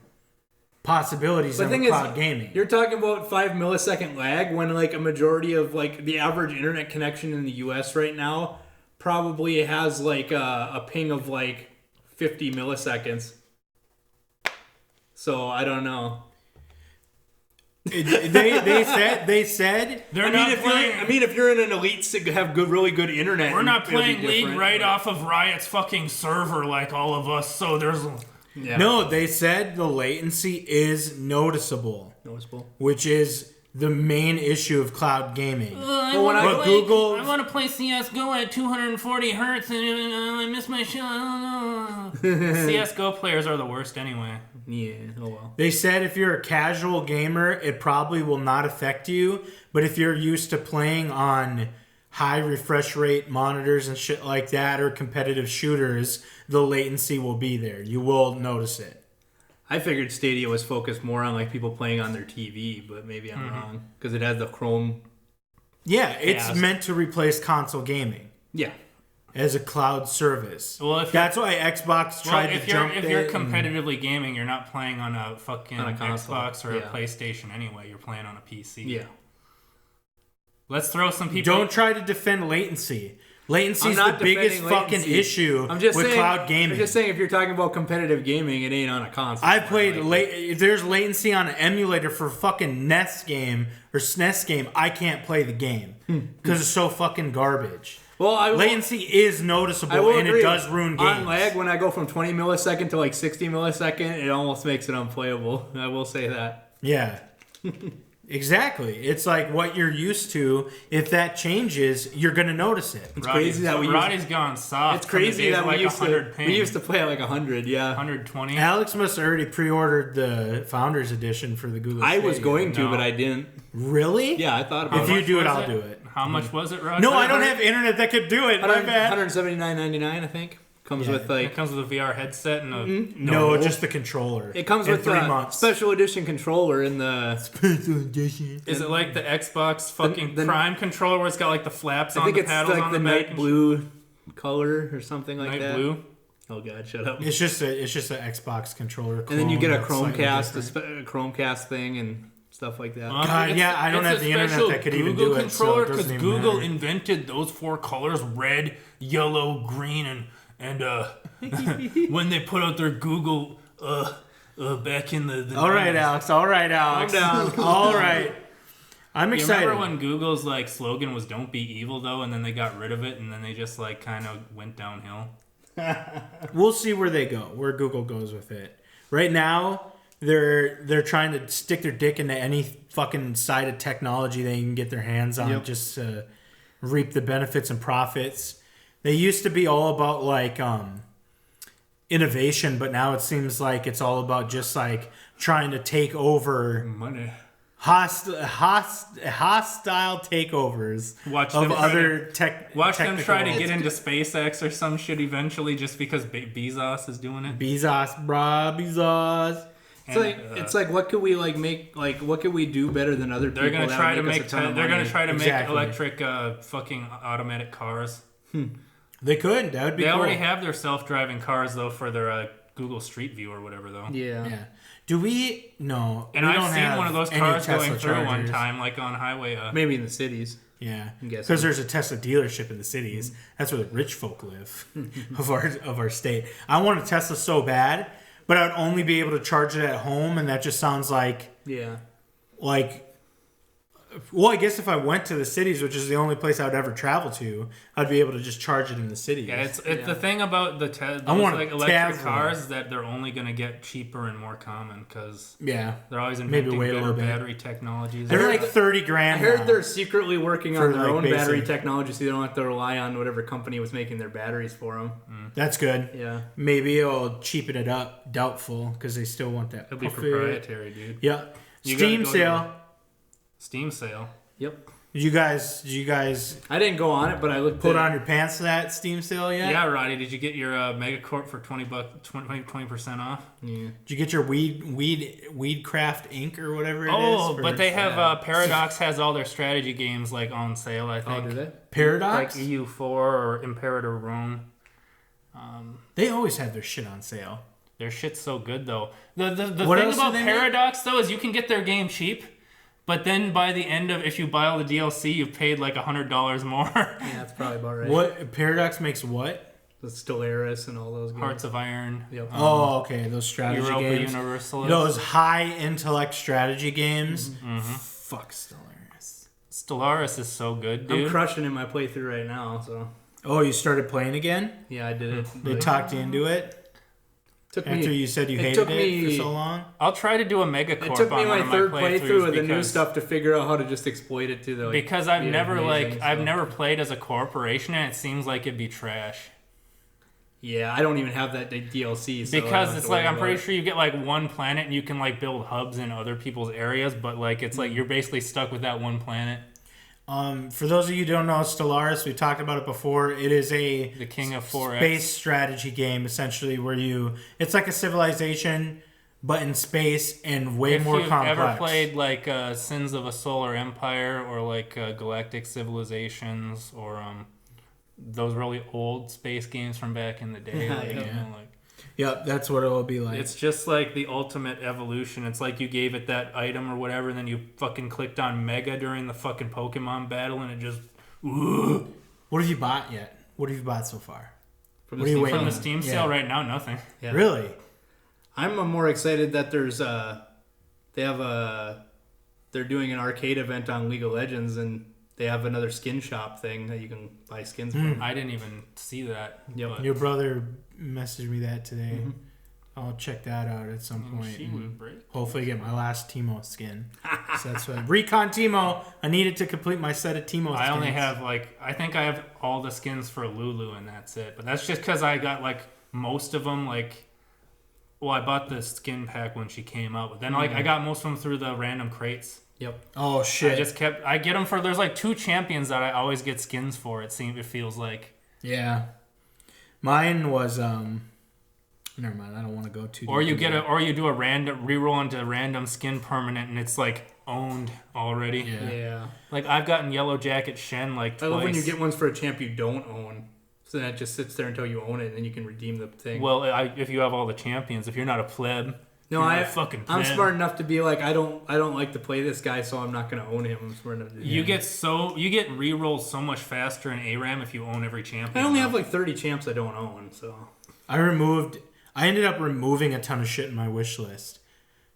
possibilities in cloud gaming. You're talking about 5 millisecond lag when like a majority of like the average internet connection in the US right now probably has like a ping of like 50 milliseconds. So I don't know. They said they're not playing. If you're in an elite, have really good internet. We're not playing League right off of Riot's fucking server like all of us. So there's. Yeah. No, they said the latency is noticeable, which is the main issue of cloud gaming. I want to play CS:GO at 240 hertz, and I miss my shot. I don't know. CS:GO players are the worst anyway. Yeah. Oh well. They said if you're a casual gamer, it probably will not affect you, but if you're used to playing on high refresh rate monitors and shit like that, or competitive shooters, the latency will be there. You will notice it. I figured Stadia was focused more on like people playing on their TV, but maybe I'm wrong because it has the Chrome. Yeah, it's meant to replace console gaming. Yeah, as a cloud service. Well, that's why Xbox tried to jump. If you're competitively gaming, you're not playing on a fucking Xbox or a PlayStation anyway. You're playing on a PC. Yeah. Let's throw some people. Don't try to defend latency. Latency is the biggest fucking issue with cloud gaming. I'm just saying, if you're talking about competitive gaming, it ain't on a console. I played if there's latency on an emulator for fucking NES game or SNES game, I can't play the game because it's so fucking garbage. Well, latency is noticeable and it does ruin games. On lag, when I go from 20 millisecond to like 60 millisecond, it almost makes it unplayable. I will say that. Yeah. Exactly. It's like what you're used to. If that changes, you're going to notice it. It's crazy that Roddy's gone soft. It's crazy that we used to play at like 100, yeah. 120. Alex must have already pre-ordered the Founders Edition for the Google Stadia. I was going to, but I didn't. Really? Yeah, I thought about it. If you do it, I'll do it. How much was it, Roddy? No, I don't have internet that could do it. My bad. $179.99, I think. Comes with like it comes with a VR headset and a no, just the controller. It comes with 3 months. Special edition controller in the special edition. Is it like the Xbox fucking Prime controller where it's got like the flaps on the paddles on the back? I think it's like the night blue color or something like that. Night blue. Oh god, shut up. It's just an Xbox controller. And then you get a Chromecast, a Chromecast thing and stuff like that. God, yeah, I don't have the internet that could even do it. Controller, because Google invented those 4 colors: red, yellow, green, and when they put out their Google back in the all right, Alex. Calm down. All right. I'm excited. You remember when Google's like slogan was "Don't be evil," though, and then they got rid of it, and then they just like kind of went downhill. We'll see where they go, where Google goes with it. Right now, they're trying to stick their dick into any fucking side of technology they can get their hands on, just to reap the benefits and profits. They used to be all about like innovation, but now it seems like it's all about just like trying to take over money. Hostile takeovers of other tech. Watch them try to get into SpaceX or some shit eventually, just because Bezos is doing it. Bezos. It's like what could we like make like what could we do better than other people? They're gonna try to make electric fucking automatic cars. They could. That would be. They cool. already have their self-driving cars though for their Google Street View or whatever though. Yeah. Do we? No. And I've seen one of those cars going through one time, like on highway. Maybe in the cities. Yeah, because there's a Tesla dealership in the cities. That's where the rich folk live of our state. I want a Tesla so bad, but I would only be able to charge it at home, and that just sounds like well, I guess if I went to the cities, which is the only place I would ever travel to, I'd be able to just charge it in the cities. Yeah, it's the thing about the electric cars is that they're only going to get cheaper and more common because they're always inventing better battery technologies. They're like $30,000. I heard they're secretly working on their own battery technology, so they don't have to rely on whatever company was making their batteries for them. That's good. Yeah, maybe it'll cheapen it up. Doubtful because they still want that. It'll be proprietary, dude. Yeah, Steam sale. Steam sale. Yep. Did you guys? I didn't go on it, but I looked. Put on your pants to that Steam sale yet? Yeah, Roddy. Did you get your Megacorp for 20% off? Yeah. Did you get your Weedcraft Inc. or whatever it is? Oh, but they have Paradox has all their strategy games like on sale. I think. Oh, do they? Paradox, like EU4 or Imperator Rome. They always have their shit on sale. Their shit's so good though. The What thing else about do they make? Paradox though is you can get their game cheap, but then by the end of if you buy all the DLC, you've paid like $100 more. Yeah, that's probably about right. What Paradox makes what? The Stellaris and all those games. Hearts of Iron. Yep. Oh, okay, those strategy Europa games. Universalis. Those high intellect strategy games. Fuck Stellaris. Stellaris is so good, dude. I'm crushing in my playthrough right now, so. Oh, you started playing again? Yeah, I did it. They talked you into it? Took After me, you said you it hated took it me- for so long? I'll try to do a Megacorp It took me on my one third of my playthrough of the new because- stuff to figure out how to just exploit it to the. Like, Because I've be never amazing, I've so. never played as a corporation and it seems like it'd be trash. Yeah, I don't even have that DLC. So I don't Because have it's to like worry I'm pretty about it. sure you get like one planet and you can like build hubs in other people's areas, but like it's like you're basically stuck with that one planet. For those of you who don't know Stellaris, we talked about it before. It is a The King of 4X. space strategy game, essentially, where it's like a civilization, but in space and way If more you've complex. ever played like Sins of a Solar Empire or like Galactic Civilizations or those really old space games from back in the day, like, you know, like Yep, that's what it will be like. it's just like the ultimate evolution. It's like you gave it that item or whatever, and then you fucking clicked on Mega during the fucking Pokemon battle, and it just What have you bought yet? What have you bought so far? From What are you waiting from the on? Steam Yeah. sale right now. Nothing. Yeah. Really? I'm more excited that there's they're doing an arcade event on League of Legends and they have another skin shop thing that you can buy skins from. I didn't even see that. Yep. but Your brother messaged me that today. I'll check that out at some point. she and would break. hopefully get my last Teemo skin. So that's what Recon Teemo. I needed to complete my set of Teemo skins. I only have I think I have all the skins for Lulu and that's it. But that's just because I got like most of them well, I bought the skin pack when she came out, but then I got most of them through the random crates. Yep. Oh shit. I get them for there's like 2 champions that I always get skins for. It feels like. Yeah. Mine was never mind, I don't want to go too Or deep you into or you do a random reroll into random skin permanent and it's like owned already. Yeah. Yeah. Like I've gotten Yellow Jacket Shen like I twice. love when you get ones for a champ you don't own. So then it just sits there until you own it and then you can redeem the thing. Well, if you have all the champions, if you're not a pleb, no, you're not a fucking pleb. I'm smart enough to be like I don't like to play this guy, so I'm not going to own him. I'm smart enough to do You that. get rerolls so much faster in ARAM if you own every champion. I only have like 30 champs I don't own, so I ended up removing a ton of shit in my wish list.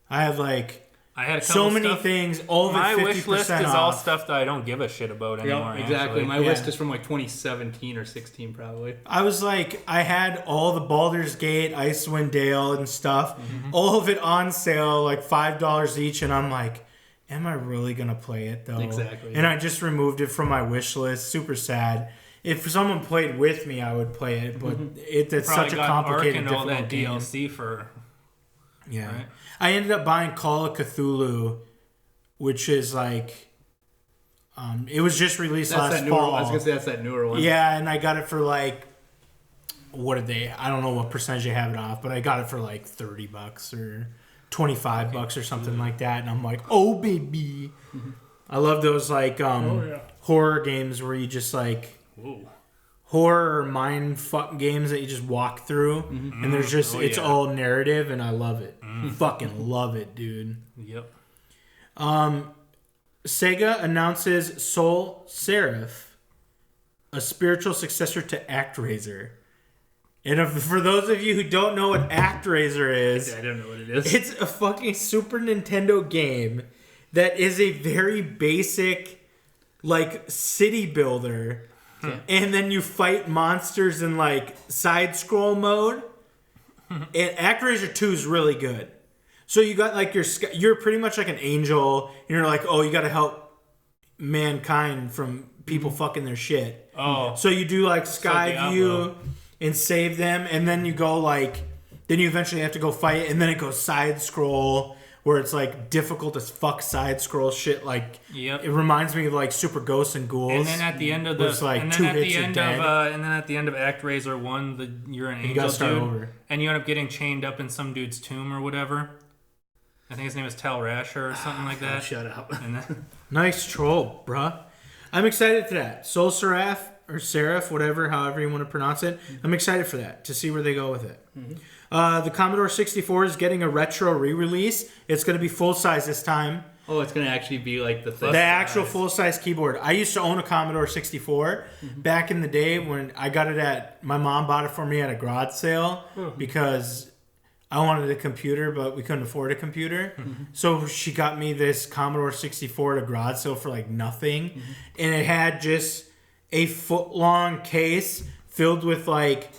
I have like I had a couple so many stuff. things, all of it My 50% wish list is off. all stuff that I don't give a shit about anymore. yeah, exactly. actually. My Yeah. list is from like 2017 or 16 probably. I was like, I had all the Baldur's Gate, Icewind Dale, and stuff, all of it on sale, like $5 each, and I'm like, am I really gonna play it though? Exactly. And I just removed it from my wish list. Super sad. If someone played with me, I would play it, but it's Probably such a got complicated, Ark and all difficult that game. DLC for. Yeah, right? I ended up buying Call of Cthulhu, which is like, it was just released That's last that newer fall. one. I was gonna say that's that newer one. Yeah, and I got it for like, what did they? I don't know what percentage they have it off, but I got it for like $30 or $25 or something like that, and I'm like, oh baby, I love those like horror games where you just like horror or mind fuck games that you just walk through, and there's just it's all narrative, and I love it, fucking love it, dude. Yep. Sega announces Soul Seraph, a spiritual successor to ActRaiser. And for those of you who don't know what ActRaiser is, I don't know what it is. it's a fucking Super Nintendo game that is a very basic, like, city builder. And then you fight monsters in, like, side-scroll mode. And ActRaiser 2 is really good. So you got, like, you're pretty much like an angel. And you're like, oh, you got to help mankind from people fucking their shit. Oh. So you do, like, sky Diablo. view and save them. And then you go, like... Then you eventually have to go fight it. And then it goes side-scroll... Where it's like difficult as fuck side scroll shit, like Yep. it reminds me of like Super Ghosts and Ghouls. And then at the end of where it's like and two then at hits the and end dead. of and then at the end of ActRaiser 1, you're an angel gotta start dude, over. and you end up getting chained up in some dude's tomb or whatever. I think his name is Tal Rasher or something like that. Shut up. And then, Nice troll, bruh. I'm excited for that. Soul Seraph, or Seraph, however you want to pronounce it. I'm excited for that, to see where they go with it. The Commodore 64 is getting a retro re-release. It's going to be full-size this time. Oh, it's going to actually be like the actual full-size keyboard. I used to own a Commodore 64 back in the day when I got it my mom bought it for me at a garage sale because I wanted a computer, but we couldn't afford a computer. So she got me this Commodore 64 at a garage sale for like nothing. And it had just a foot-long case filled with like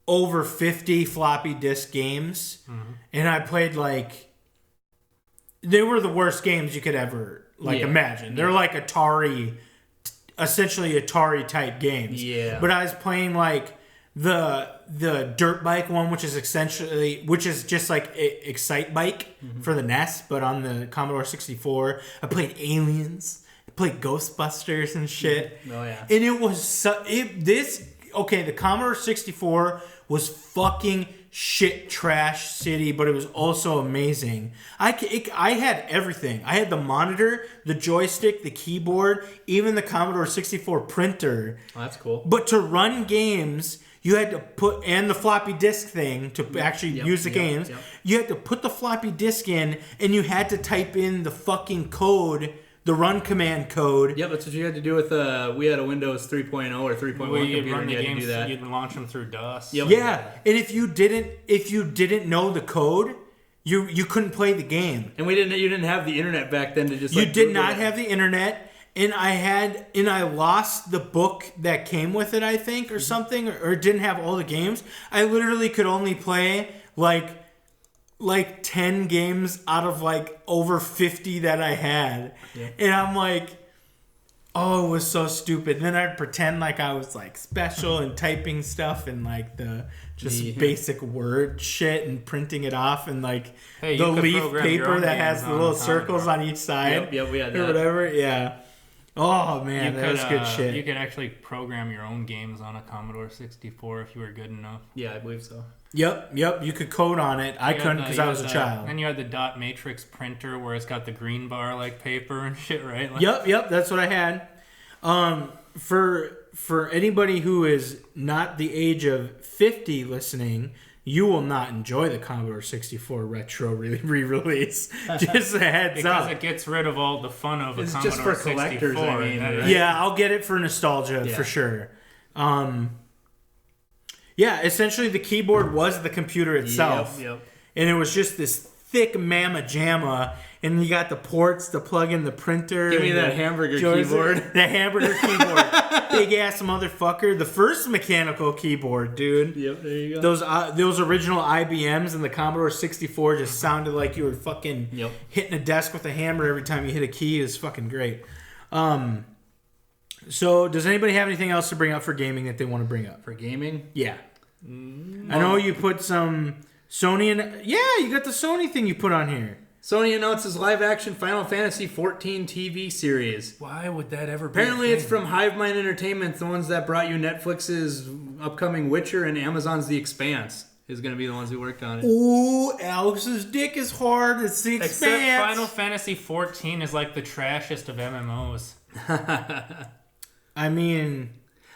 over 50 floppy disk games. And I played like... They were the worst games you could ever imagine. They're like essentially Atari type games. Yeah. But I was playing like the dirt bike one, which is just like Excite Bike for the NES, but on the Commodore 64. I played Aliens. I played Ghostbusters and shit. Oh yeah. And it was the Commodore 64 was fucking shit trash city, but it was also amazing. I had everything. I had the monitor, the joystick, the keyboard, even the Commodore 64 printer. Oh, that's cool. But to run games, you had to and the floppy disk thing to actually use the games. You had to put the floppy disk in, and you had to type in the fucking code, the run command code. Yep, that's what you had to do with we had a Windows 3.0 or 3.1 computer, and you had to do that. You'd launch them through DOS. Yep. Yeah, and if you didn't know the code, you couldn't play the game. And you didn't have the internet back then to just you did not have the internet, and I lost the book that came with it, I think, or something, or didn't have all the games. I literally could only play like 10 games out of like over 50 that I had. Yeah. And I'm like, oh, it was so stupid. And then I'd pretend like I was like special and typing stuff and like the basic word shit and printing it off and like the leaf paper that has the little circles on each side. Yep, we had that. Or whatever, yeah. Oh man, that was good shit. You could actually program your own games on a Commodore 64 if you were good enough. Yeah, I believe so. Yep. You could code on it. I couldn't because I was a child. And you had the dot matrix printer where it's got the green bar like paper and shit, right? Like, Yep. That's what I had. For anybody who is not the age of 50 listening, you will not enjoy the Commodore 64 retro re-release. Just a heads because up. It gets rid of all the fun of a Commodore 64. It's just for collectors, I mean. Right? Yeah, I'll get it for nostalgia, for sure. Yeah, essentially the keyboard was the computer itself. Yep. And it was just this thick mamma jamma, and you got the ports to plug in the printer. Give me that hamburger keyboard. The hamburger keyboard. Big ass motherfucker. The first mechanical keyboard, dude. Yep, there you go. Those original IBMs and the Commodore 64 just sounded like you were fucking hitting a desk with a hammer every time you hit a key. It was fucking great. So, does anybody have anything else to bring up for gaming that they want to bring up? For gaming? Yeah. I know you put some Sony in... Yeah, you got the Sony thing you put on here. Sony announces live-action Final Fantasy XIV TV series. Why would that ever be? Apparently it's from Hive Mind Entertainment, the ones that brought you Netflix's upcoming Witcher, and Amazon's The Expanse is going to be the ones who worked on it. Ooh, Alex's dick is hard. It's The Expanse. Except Final Fantasy XIV is like the trashiest of MMOs. I mean...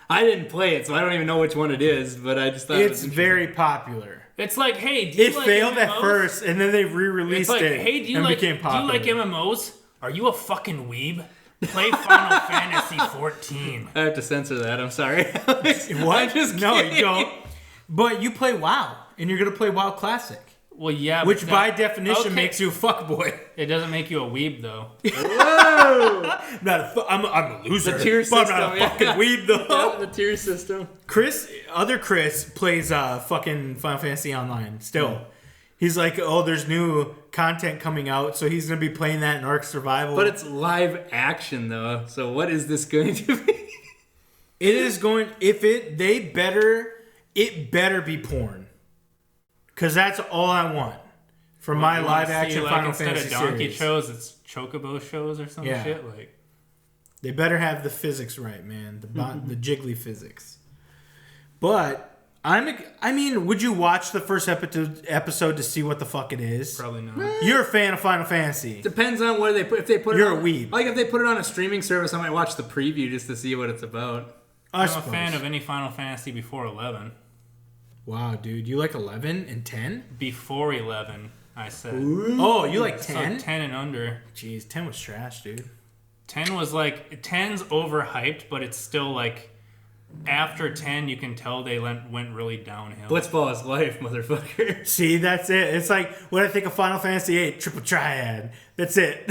I didn't play it, so I don't even know which one it is, but I just thought it's very popular. It's like, hey, do you like failed MMOs? At first, and then they re-released it hey, became popular. Do you like MMOs? Are you a fucking weeb? Play Final Fantasy XIV. I have to censor that. I'm sorry. What? No, you don't. But you play WoW, and you're going to play WoW Classic. Well, yeah. Which by definition makes you a fuckboy. It doesn't make you a weeb, though. Whoa! I'm a loser. The tier system. But I'm not a fucking weeb, though. Yeah, the tier system. Other Chris plays fucking Final Fantasy Online still. Yeah. He's like, oh, there's new content coming out, so he's going to be playing that in Ark Survival. But it's live action, though. So what is this going to be? It is going... It better be porn. Because that's all I want from my live-action Final Fantasy instead of donkey series. shows, it's chocobo shows or some shit. Like, they better have the physics right, man. The jiggly physics. But I mean, would you watch the first episode to see what the fuck it is? Probably not. You're a fan of Final Fantasy. Depends on where they put. If they put you're it on, a weeb. Like if they put it on a streaming service, I might watch the preview just to see what it's about. I'm a fan of any Final Fantasy before 11. Wow, dude. You like 11 and 10? Before 11, I said. Ooh. Oh, you like 10? So 10 and under. Jeez, 10 was trash, dude. 10 was like... 10's overhyped, but it's still like... After 10, you can tell they went really downhill. Blitzball is life, motherfucker. See, that's it. It's like when I think of Final Fantasy VIII, triple triad. That's it.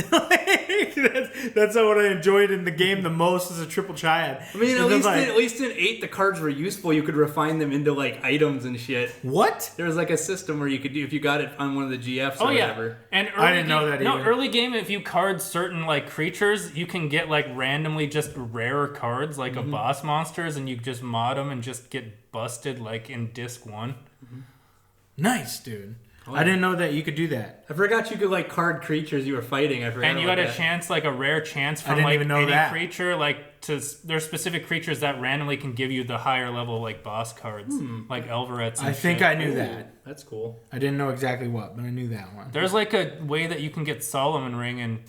that's what I enjoyed in the game the most is a triple triad. I mean, at least in 8, the cards were useful. You could refine them into like items and shit. What? There was like a system where you could do if you got it on one of the GFs or whatever. And I didn't know that either. No, early game, if you card certain like creatures, you can get like randomly just rarer cards like a boss monsters, and you just mod them and just get busted like in disc 1. Nice, dude. I didn't know that you could do that. I forgot you could like card creatures you were fighting. I forgot. And you got a chance, like a rare chance from like any creature, like there's specific creatures that randomly can give you the higher level like boss cards, like Elverets. And I think I knew that. That's cool. I didn't know exactly what, but I knew that one. There's like a way that you can get Solomon Ring, and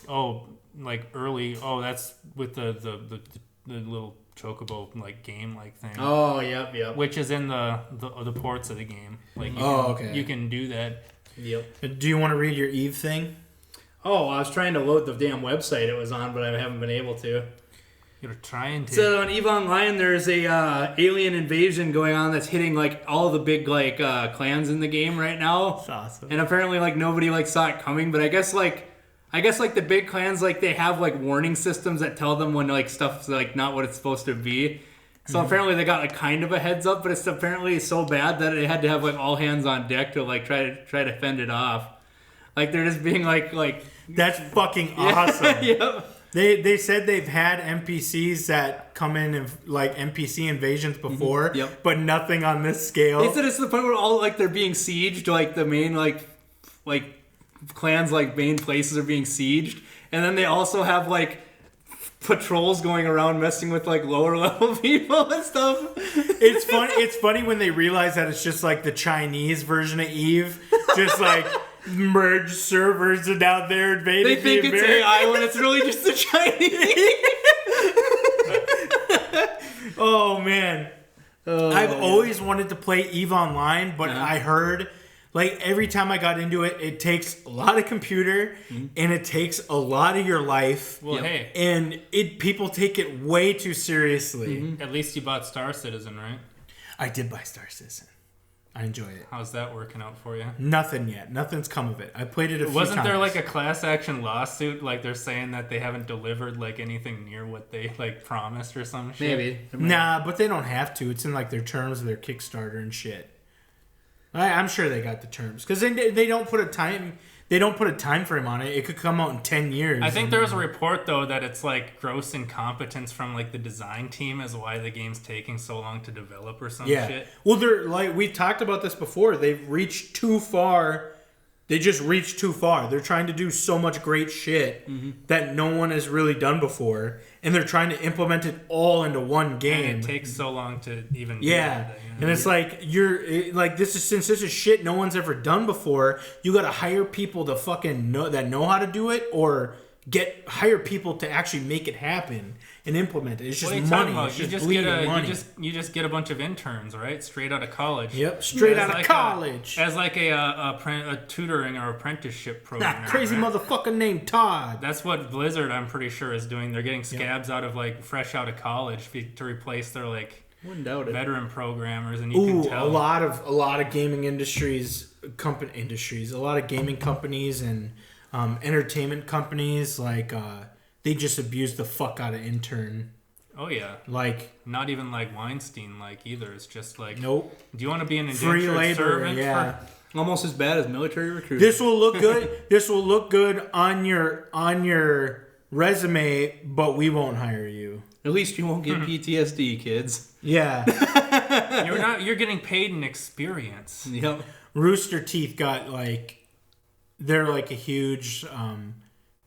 like early. Oh, that's with the little chocobo like game like thing. Oh, yep. Which is in the ports of the game. Like you can do that. Yep. Do you want to read your Eve thing? Oh, I was trying to load the damn website it was on, but I haven't been able to. You're trying to. So on EVE Online, there's a alien invasion going on that's hitting like all the big like clans in the game right now. That's awesome. And apparently like nobody like saw it coming, but I guess like the big clans like they have like warning systems that tell them when like stuff's like not what it's supposed to be. So apparently they got like kind of a heads up, but it's apparently so bad that it had to have like all hands on deck to like try to fend it off. Like they're just being like that's fucking awesome. Yep. They said they've had NPCs that come in and like NPC invasions before, but nothing on this scale. They said it's to the point where all like they're being sieged, like the main like clans like main places are being sieged, and then they also have like patrols going around messing with like lower level people and stuff. It's funny when they realize that it's just like the Chinese version of EVE, just like merge servers and out there invading. They think it's AI when it's really just the Chinese. Oh man, I've always wanted to play EVE Online, but I heard like every time I got into it, it takes a lot of computer and it takes a lot of your life. Well, hey, and people take it way too seriously. At least you bought Star Citizen, right? I did buy Star Citizen. I enjoyed it. How's that working out for you? Nothing yet. Nothing's come of it. I played it a few times. Wasn't there like a class action lawsuit? Like they're saying that they haven't delivered like anything near what they like promised or some shit? Maybe. Nah, but they don't have to. It's in like their terms of their Kickstarter and shit. I'm sure they got the terms because they don't put a time. They don't put a time frame on it. It could come out in 10 years. I think there was a report though that it's like gross incompetence from like the design team is why the game's taking so long to develop or some shit. Well, they're like we talked about this before. They've reached too far. They just reached too far. They're trying to do so much great shit that no one has really done before, and they're trying to implement it all into one game. And it takes so long to even do that. And it's like since this is shit no one's ever done before. You got to hire people to fucking know how to do it, or hire people to actually make it happen and implement it. It's just money. It's just bleeding money. You just get a bunch of interns, right? Straight out of college. Yep, straight out of college. As like a tutoring or apprenticeship program. That crazy motherfucker named Todd. That's what Blizzard, I'm pretty sure, is doing. They're getting scabs out of like fresh out of college to replace their like veteran programmers, and you can tell a lot of gaming industries, a lot of gaming companies and entertainment companies like they just abuse the fuck out of intern. Oh yeah, like not even like Weinstein like either. It's just like nope. Do you want to be an free indentured labor? servant? Yeah, almost as bad as military recruiting. This will look good. This will look good on your resume, but we won't hire you. At least you won't get PTSD, kids. Yeah. You're getting paid in experience. Yep. Rooster Teeth got they're like a huge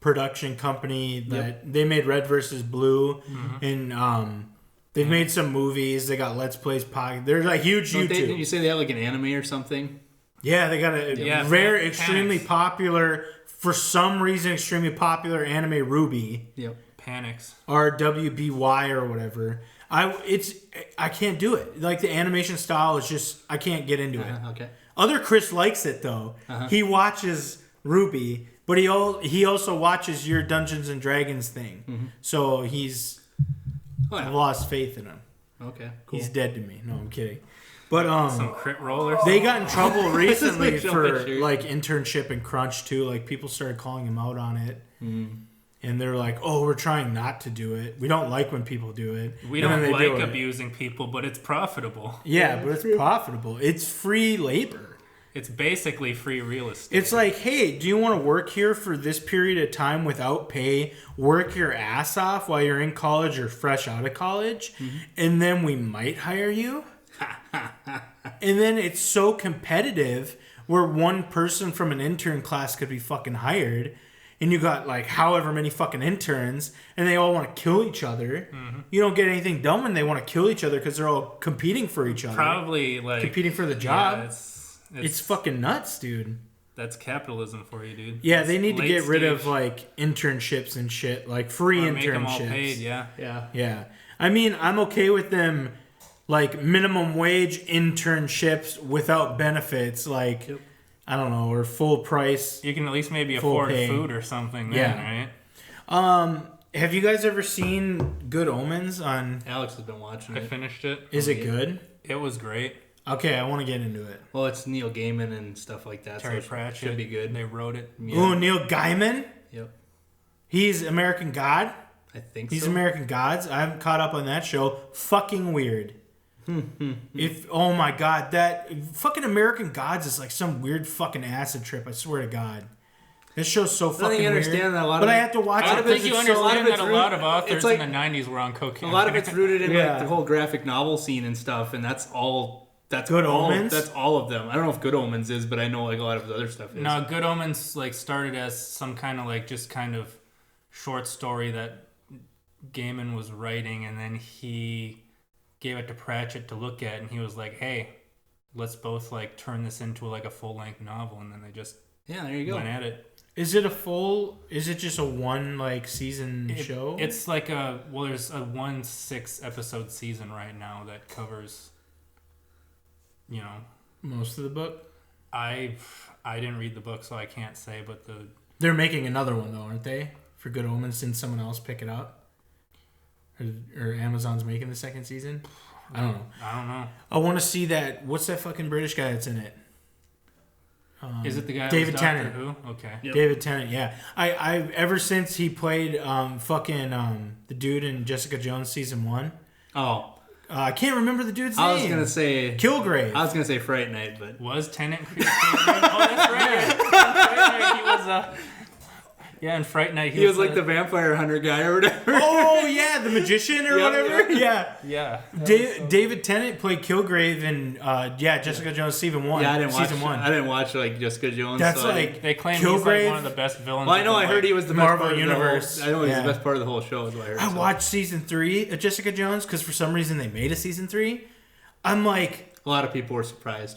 production company that they made Red vs. Blue, and they've made some movies. They got Let's Plays podcast. They're like huge YouTube. Did you say they have like an anime or something? Yeah, they got a rare, extremely popular, for some reason, extremely popular anime, Ruby. Yep. Panics. RWBY or whatever. I can't do it. Like the animation style is just I can't get into it. Okay. Other Chris likes it though. He watches Ruby, but he also watches your Dungeons and Dragons thing. So I've lost faith in him. Okay, cool. He's dead to me. No, I'm kidding. But Some crit rollers. they got in trouble recently Like for sure. like internship and crunch too. Like people started calling him out on it. And they're like, "Oh, we're trying not to do it. We don't like when people do it. We And then don't they like do it. abusing people, but it's profitable. Yeah, but it's profitable. It's free labor. It's basically free real estate. It's like, hey, do you want to work here for this period of time without pay? Work your ass off while you're in college or fresh out of college, and then we might hire you. And then it's so competitive where one person from an intern class could be fucking hired. And you got like however many fucking interns, and they all want to kill each other. You don't get anything done when they want to kill each other because they're all competing for each other. Probably like competing for the job. Yeah, it's fucking nuts, dude. That's capitalism for you, dude. Yeah, That's they need to late get rid of stage. like internships and shit, like free Or internships. make them all paid, yeah. Yeah. I mean, I'm okay with them like minimum wage internships without benefits, like I don't know, or full price. You can at least maybe Full afford pay. food or something then, Yeah. right? Have you guys ever seen Good Omens on? Alex has been watching I it. finished it. Is it good? It was great. Okay, I want to get into it. Well, it's Neil Gaiman and stuff like that. Terry so it Pratchett. should be good. They wrote it. Yeah. Ooh, Neil Gaiman. Yep. He's American God. I think He's so. American Gods. I haven't caught up on that show. Fucking weird. Oh my god, that fucking American Gods is like some weird fucking acid trip. I swear to God, this show's so fucking think you understand weird. that a lot but of I it- have to watch I it. don't because think you it's so- understand that a lot of it's authors like- in the 90s were on cocaine. A lot of it's rooted in Yeah. like the whole graphic novel scene and stuff, and that's all. That's Good all, Omens? That's all of them. I don't know if Good Omens is, but I know like a lot of his other stuff is. No, Good Omens like started as some kind of like just kind of short story that Gaiman was writing, and then he gave it to Pratchett to look at, and he was like, "Hey, let's both like turn this into like a full length novel," and then they just Yeah, there you go. went at it. Is it a full? Is it just a one like season show? It's like there's a 1 6-episode season right now that covers, you know, most of the book. I didn't read the book, so I can't say, but They're making another one though, aren't they? For Good Omens, didn't someone else pick it up? Or Amazon's making the second season? I don't know. I don't know. I want to see that. What's that fucking British guy that's in it? Is it the guy? David that was Doctor Tennant. Who? Okay. Yep. David Tennant, yeah. I ever since he played the dude in Jessica Jones season 1. Oh, I can't remember the dude's name. I was gonna say Kilgrave. I was gonna say Fright Night, but Was Tennant created? Oh, that's right. In Fright Night, he was yeah, in Fright Night he was like the vampire hunter guy or whatever. Oh yeah, the magician or Yep, whatever. yep. Yeah. yeah. David Tennant played Kilgrave in Jessica Jones season 1. Yeah, I didn't watch. Season 1. I didn't watch like Jessica Jones. That's so I like didn't- They claim Kilgrave. he's like one of the best villains. Well, I know. of I the, heard he was the best Marvel part Universe. Of the whole, I know he's Yeah. the best part of the whole show. Is what I heard. I so. watched season 3 of Jessica Jones because for some reason they made a season 3. I'm like, A lot of people were surprised.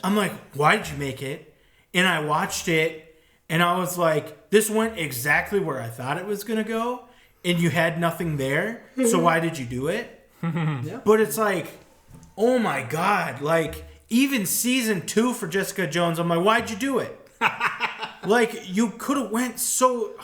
why did you make it? And I watched it, and I was like, this went exactly where I thought it was going to go, and you had nothing there, so why did you do it? Yeah. But it's like, oh my God, like, even season 2 for Jessica Jones, I'm like, why'd you do it? Like, you could have went so...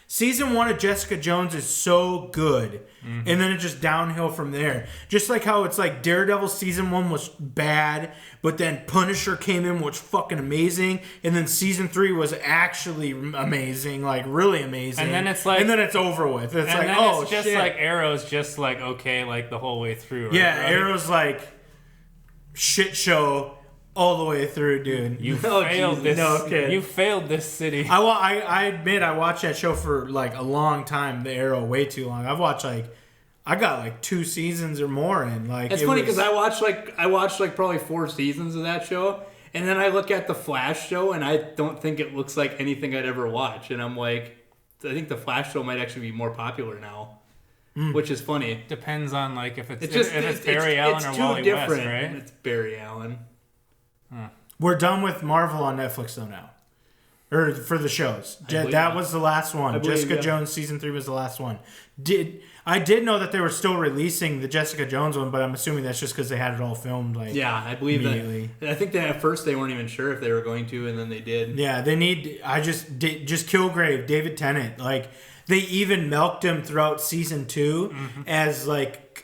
Season 1 of Jessica Jones is so good. And then it's just downhill from there. Just like how it's like Daredevil season 1 was bad, but then Punisher came in, was fucking amazing. And then season 3 was actually amazing, like really amazing. And then it's like- and then it's over with. It's and like, then oh it's just shit. like Arrow's just like okay, like the whole way through. Right? Yeah, Right? Arrow's like shit show all the way through, dude. You Oh, failed Jesus. this. No, okay. You failed this city. I admit I watched that show for like a long time. The Arrow, way too long. I've watched I got like 2 seasons or more in. Like It's funny because I watched like probably 4 seasons of that show, and then I look at the Flash show, and I don't think it looks like anything I'd ever watch, and I'm like, I think the Flash show might actually be more popular now, which is funny. Depends on like if it's It's just if it's Barry Allen it's or too Wally different. West, right? It's Barry Allen. We're done with Marvel on Netflix though now. or for the shows. That was the last one. Jessica Jones season 3 was the last one. I did know that they were still releasing the Jessica Jones one, but I'm assuming that's just because they had it all filmed. I believe immediately. I think that at first they weren't even sure if they were going to, and then they did. Yeah, they need. just Kilgrave, David Tennant. They even milked him throughout season 2 as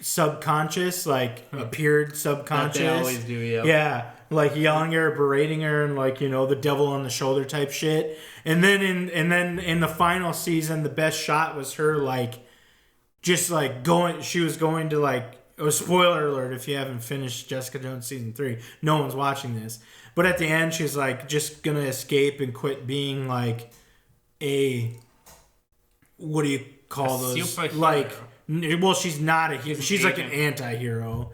subconscious, appeared subconscious. That they always do, yeah. Yeah. Yelling at her, berating her, and the devil on the shoulder type shit. And then in the final season, the best shot was her going. She was going to Oh, spoiler alert! If you haven't finished Jessica Jones season 3, no one's watching this. But at the end, she's just gonna escape and quit being a. What do you call those? Superhero. Well, she's not a hero. She's an anti-hero.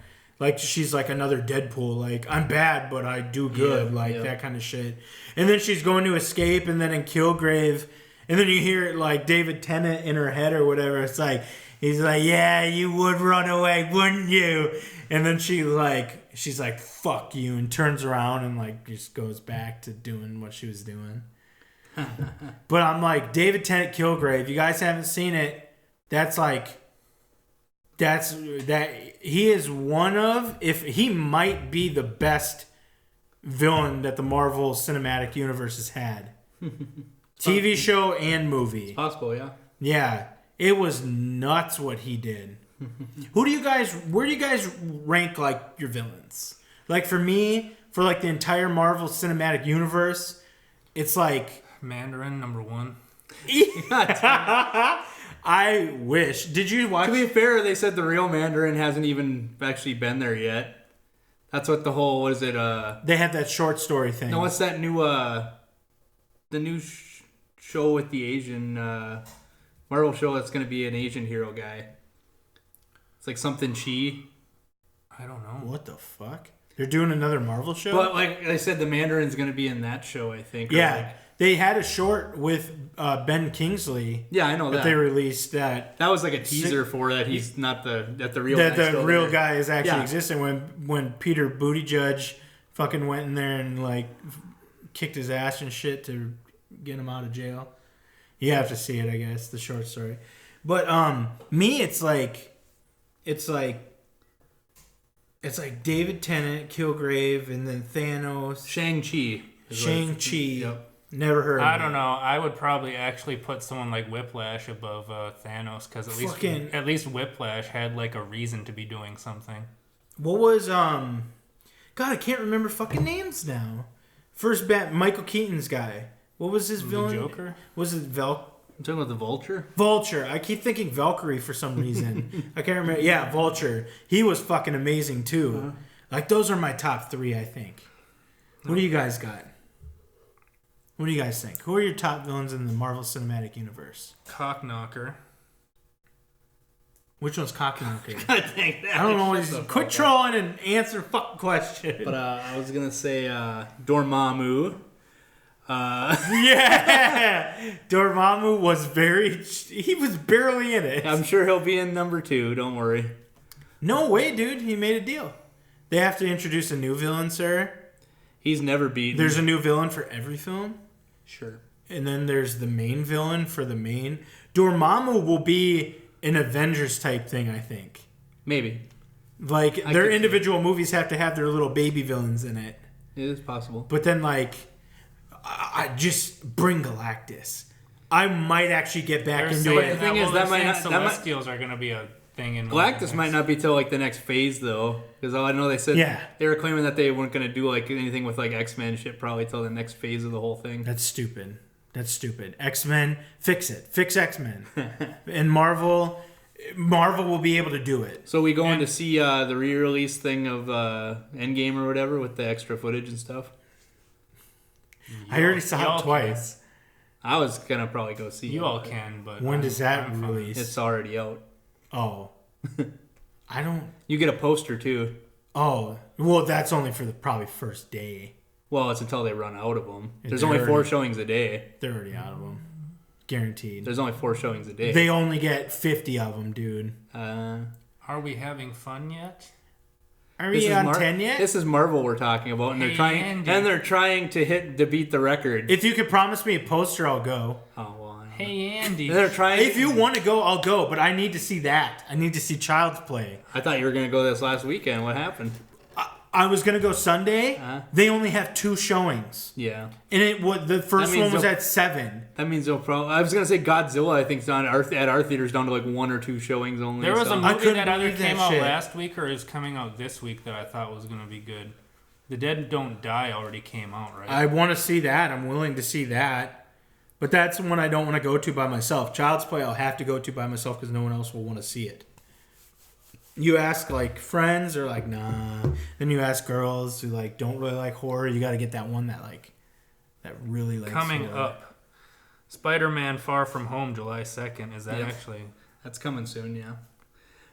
She's another Deadpool. I'm bad, but I do good. That kind of shit. And then she's going to escape, and then in Kilgrave, and then you hear David Tennant in her head or whatever. It's he's yeah, you would run away, wouldn't you? And then she's fuck you, and turns around and just goes back to doing what she was doing. But I'm David Tennant Kilgrave. You guys haven't seen it. That's he is one of, if he might be the best villain that the Marvel Cinematic Universe has had. TV show and movie. It's possible, yeah. Yeah. It was nuts what he did. Where do you guys rank your villains? For me, for the entire Marvel Cinematic Universe, it's Mandarin number 1. I wish. Did you watch? To be fair, they said the real Mandarin hasn't even actually been there yet. That's what the whole, what is it? They had that short story thing. No, what's that new, the new show with the Asian, Marvel show that's going to be an Asian hero guy. It's something Chi. I don't know. What the fuck? They're doing another Marvel show? But like I said, the Mandarin's going to be in that show, I think. Yeah. They had a short with Ben Kingsley. Yeah, I know that. But they released that. That was a teaser for that he's not the real guy. That the real there. Guy is actually existing. When Peter Buttigieg fucking went in there and kicked his ass and shit to get him out of jail. You have to see it, I guess, the short story. But me, it's David Tennant, Kilgrave, and then Thanos. Shang-Chi. Yep. Never heard of I don't know. I would probably actually put someone like Whiplash above Thanos, because at least Whiplash had a reason to be doing something. What was God, I can't remember fucking names now. First Michael Keaton's guy. What was his villain? The Joker? Was it I'm talking about the Vulture? Vulture. I keep thinking Valkyrie for some reason. I can't remember. Yeah, Vulture. He was fucking amazing too. Those are my top 3, I think. What do you guys got? What do you guys think? Who are your top villains in the Marvel Cinematic Universe? Cockknocker. Which one's Cockknocker? I don't know what he's... Quit trolling and answer fucking question. But I was going to say Dormammu. Yeah! Dormammu was he was barely in it. I'm sure he'll be in number 2. Don't worry. No way, dude. He made a deal. They have to introduce a new villain, sir. He's never beaten. There's a new villain for every film? Sure. And then there's the main villain for the main. Dormammu will be an Avengers type thing, I think. Maybe. Their individual movies have to have their little baby villains in it. It is possible. But then, I just bring Galactus. I might actually get back into it. The thing is, that might not... Celestials are going to be a thing in... Galactus might not be till, the next phase, though. Because I know they said... Yeah. They were claiming that they weren't going to do, anything with, X-Men shit probably till the next phase of the whole thing. That's stupid. X-Men, fix it. Fix X-Men. And Marvel will be able to do it. So we going to see the re-release thing of Endgame or whatever with the extra footage and stuff? I already saw it twice. I was going to probably go see it. You all can, but... When does that release? It's already out. Oh. I don't... You get a poster, too. Oh. Well, that's only for the probably first day. Well, it's until they run out of them. There's only 4 showings a day. They're already out of them. Guaranteed. There's only 4 showings a day. They only get 50 of them, dude. Are we having fun yet? Are we on 10 yet? This is Marvel we're talking about, and they're trying to beat the record. If you could promise me a poster, I'll go. Oh well. Hey, Andy. They're trying. If you want to go, I'll go, but I need to see that. I need to see Child's Play. I thought you were going to go this last weekend. What happened? I was going to go Sunday. They only have 2 showings. Yeah. And the first one was at 7. That means no problem. I was going to say Godzilla, I think, is at our theaters down to like 1 or 2 showings only. There was a movie that either came out shit. last week or is coming out this week that I thought was going to be good. The Dead Don't Die already came out, right? I want to see that. I'm willing to see that. But that's one I don't want to go to by myself. Child's Play I'll have to go to by myself because no one else will want to see it. You ask like friends, they're like, nah. Then you ask girls who like don't really like horror. You got to get that one that really likes coming horror. up. Spider-Man: Far From Home, July 2nd. Is that actually? That's coming soon. Yeah.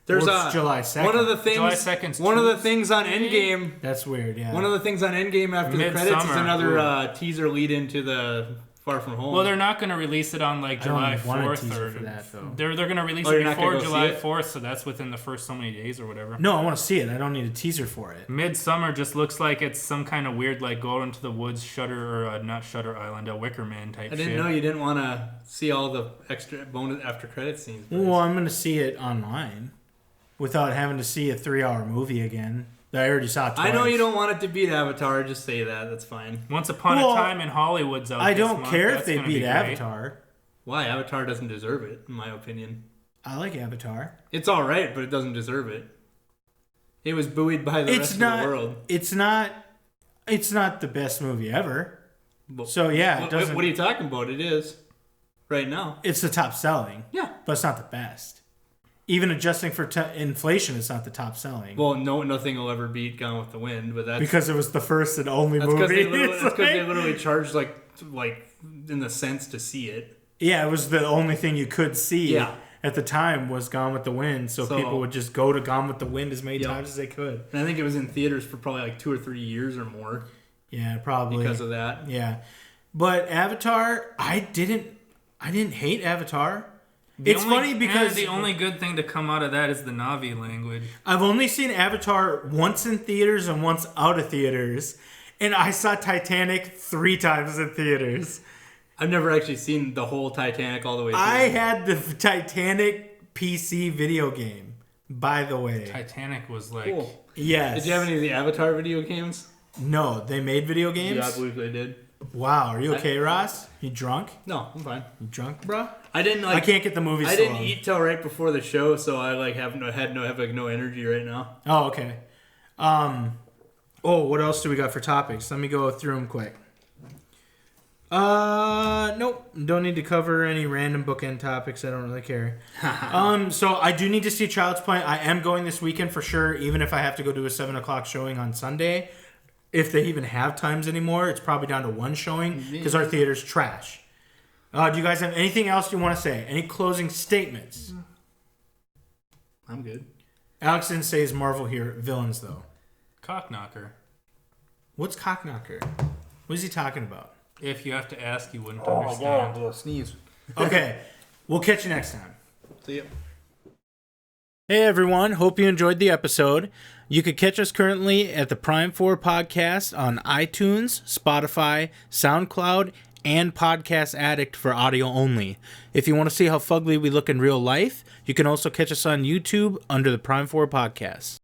There's July 2nd. One of the things. July 2nd. One of the things on Endgame. That's weird. Yeah. One of the things on Endgame after the credits is another teaser lead into the Far From Home. Well, they're not going to release it on like July 4th or for that, though. They're going to release it before July 4th, so that's within the first so many days or whatever. No, I want to see it. I don't need a teaser for it. Midsummer just looks like it's some kind of weird like go into the woods Shutter or not Shutter Island, a Wicker Man type shit. I didn't know you didn't want to see all the extra bonus after credit scenes. Well, I'm going to see it online without having to see a 3-hour movie again. That I already saw twice. I know you don't want it to beat Avatar. Just say that. That's fine. Once Upon a Time in Hollywood's out. I don't care if they beat Avatar. Why? Avatar doesn't deserve it, in my opinion. I like Avatar. It's all right, but it doesn't deserve it. It was buoyed by the rest of the world. It's not the best movie ever. Well, so yeah, it doesn't. What are you talking about? It is right now. It's the top selling. Yeah, but it's not the best. Even adjusting for inflation, it's not the top selling. Well, nothing will ever beat Gone with the Wind, but that's because it was the first and only movie. That's because they literally charged like in the cents to see it. Yeah, it was the only thing you could see at the time was Gone with the Wind, so people would just go to Gone with the Wind as many times as they could. And I think it was in theaters for probably like 2 or 3 years or more. Yeah, probably because of that. Yeah, but Avatar, I didn't hate Avatar. It's funny because the only good thing to come out of that is the Na'vi language. I've only seen Avatar once in theaters and once out of theaters, and I saw Titanic 3 times in theaters. I've never actually seen the whole Titanic all the way through. I had the Titanic PC video game, by the way. Titanic was like... Cool. Yes. Did you have any of the Avatar video games? No, they made video games? Yeah, I believe they did. Wow, are you okay, Ross? You drunk? No, I'm fine. You drunk, bro? I can't get the movies. I didn't eat till right before the show, so I have no energy right now. Oh, okay. What else do we got for topics? Let me go through them quick. Nope. Don't need to cover any random bookend topics. I don't really care. So I do need to see Child's Play. I am going this weekend for sure, even if I have to go to a 7:00 showing on Sunday. If they even have times anymore, it's probably down to 1 showing because our theater's trash. Do you guys have anything else you want to say? Any closing statements? I'm good. Alex didn't say his Marvel villains, though. Cockknocker. What's Cockknocker? What is he talking about? If you have to ask, you wouldn't understand. Oh, sneeze. Okay. We'll catch you next time. See ya. Hey, everyone. Hope you enjoyed the episode. You could catch us currently at the Prime 4 Podcast on iTunes, Spotify, SoundCloud, and Podcast Addict for audio only. If you want to see how fugly we look in real life, you can also catch us on YouTube under the Prime 4 Podcast.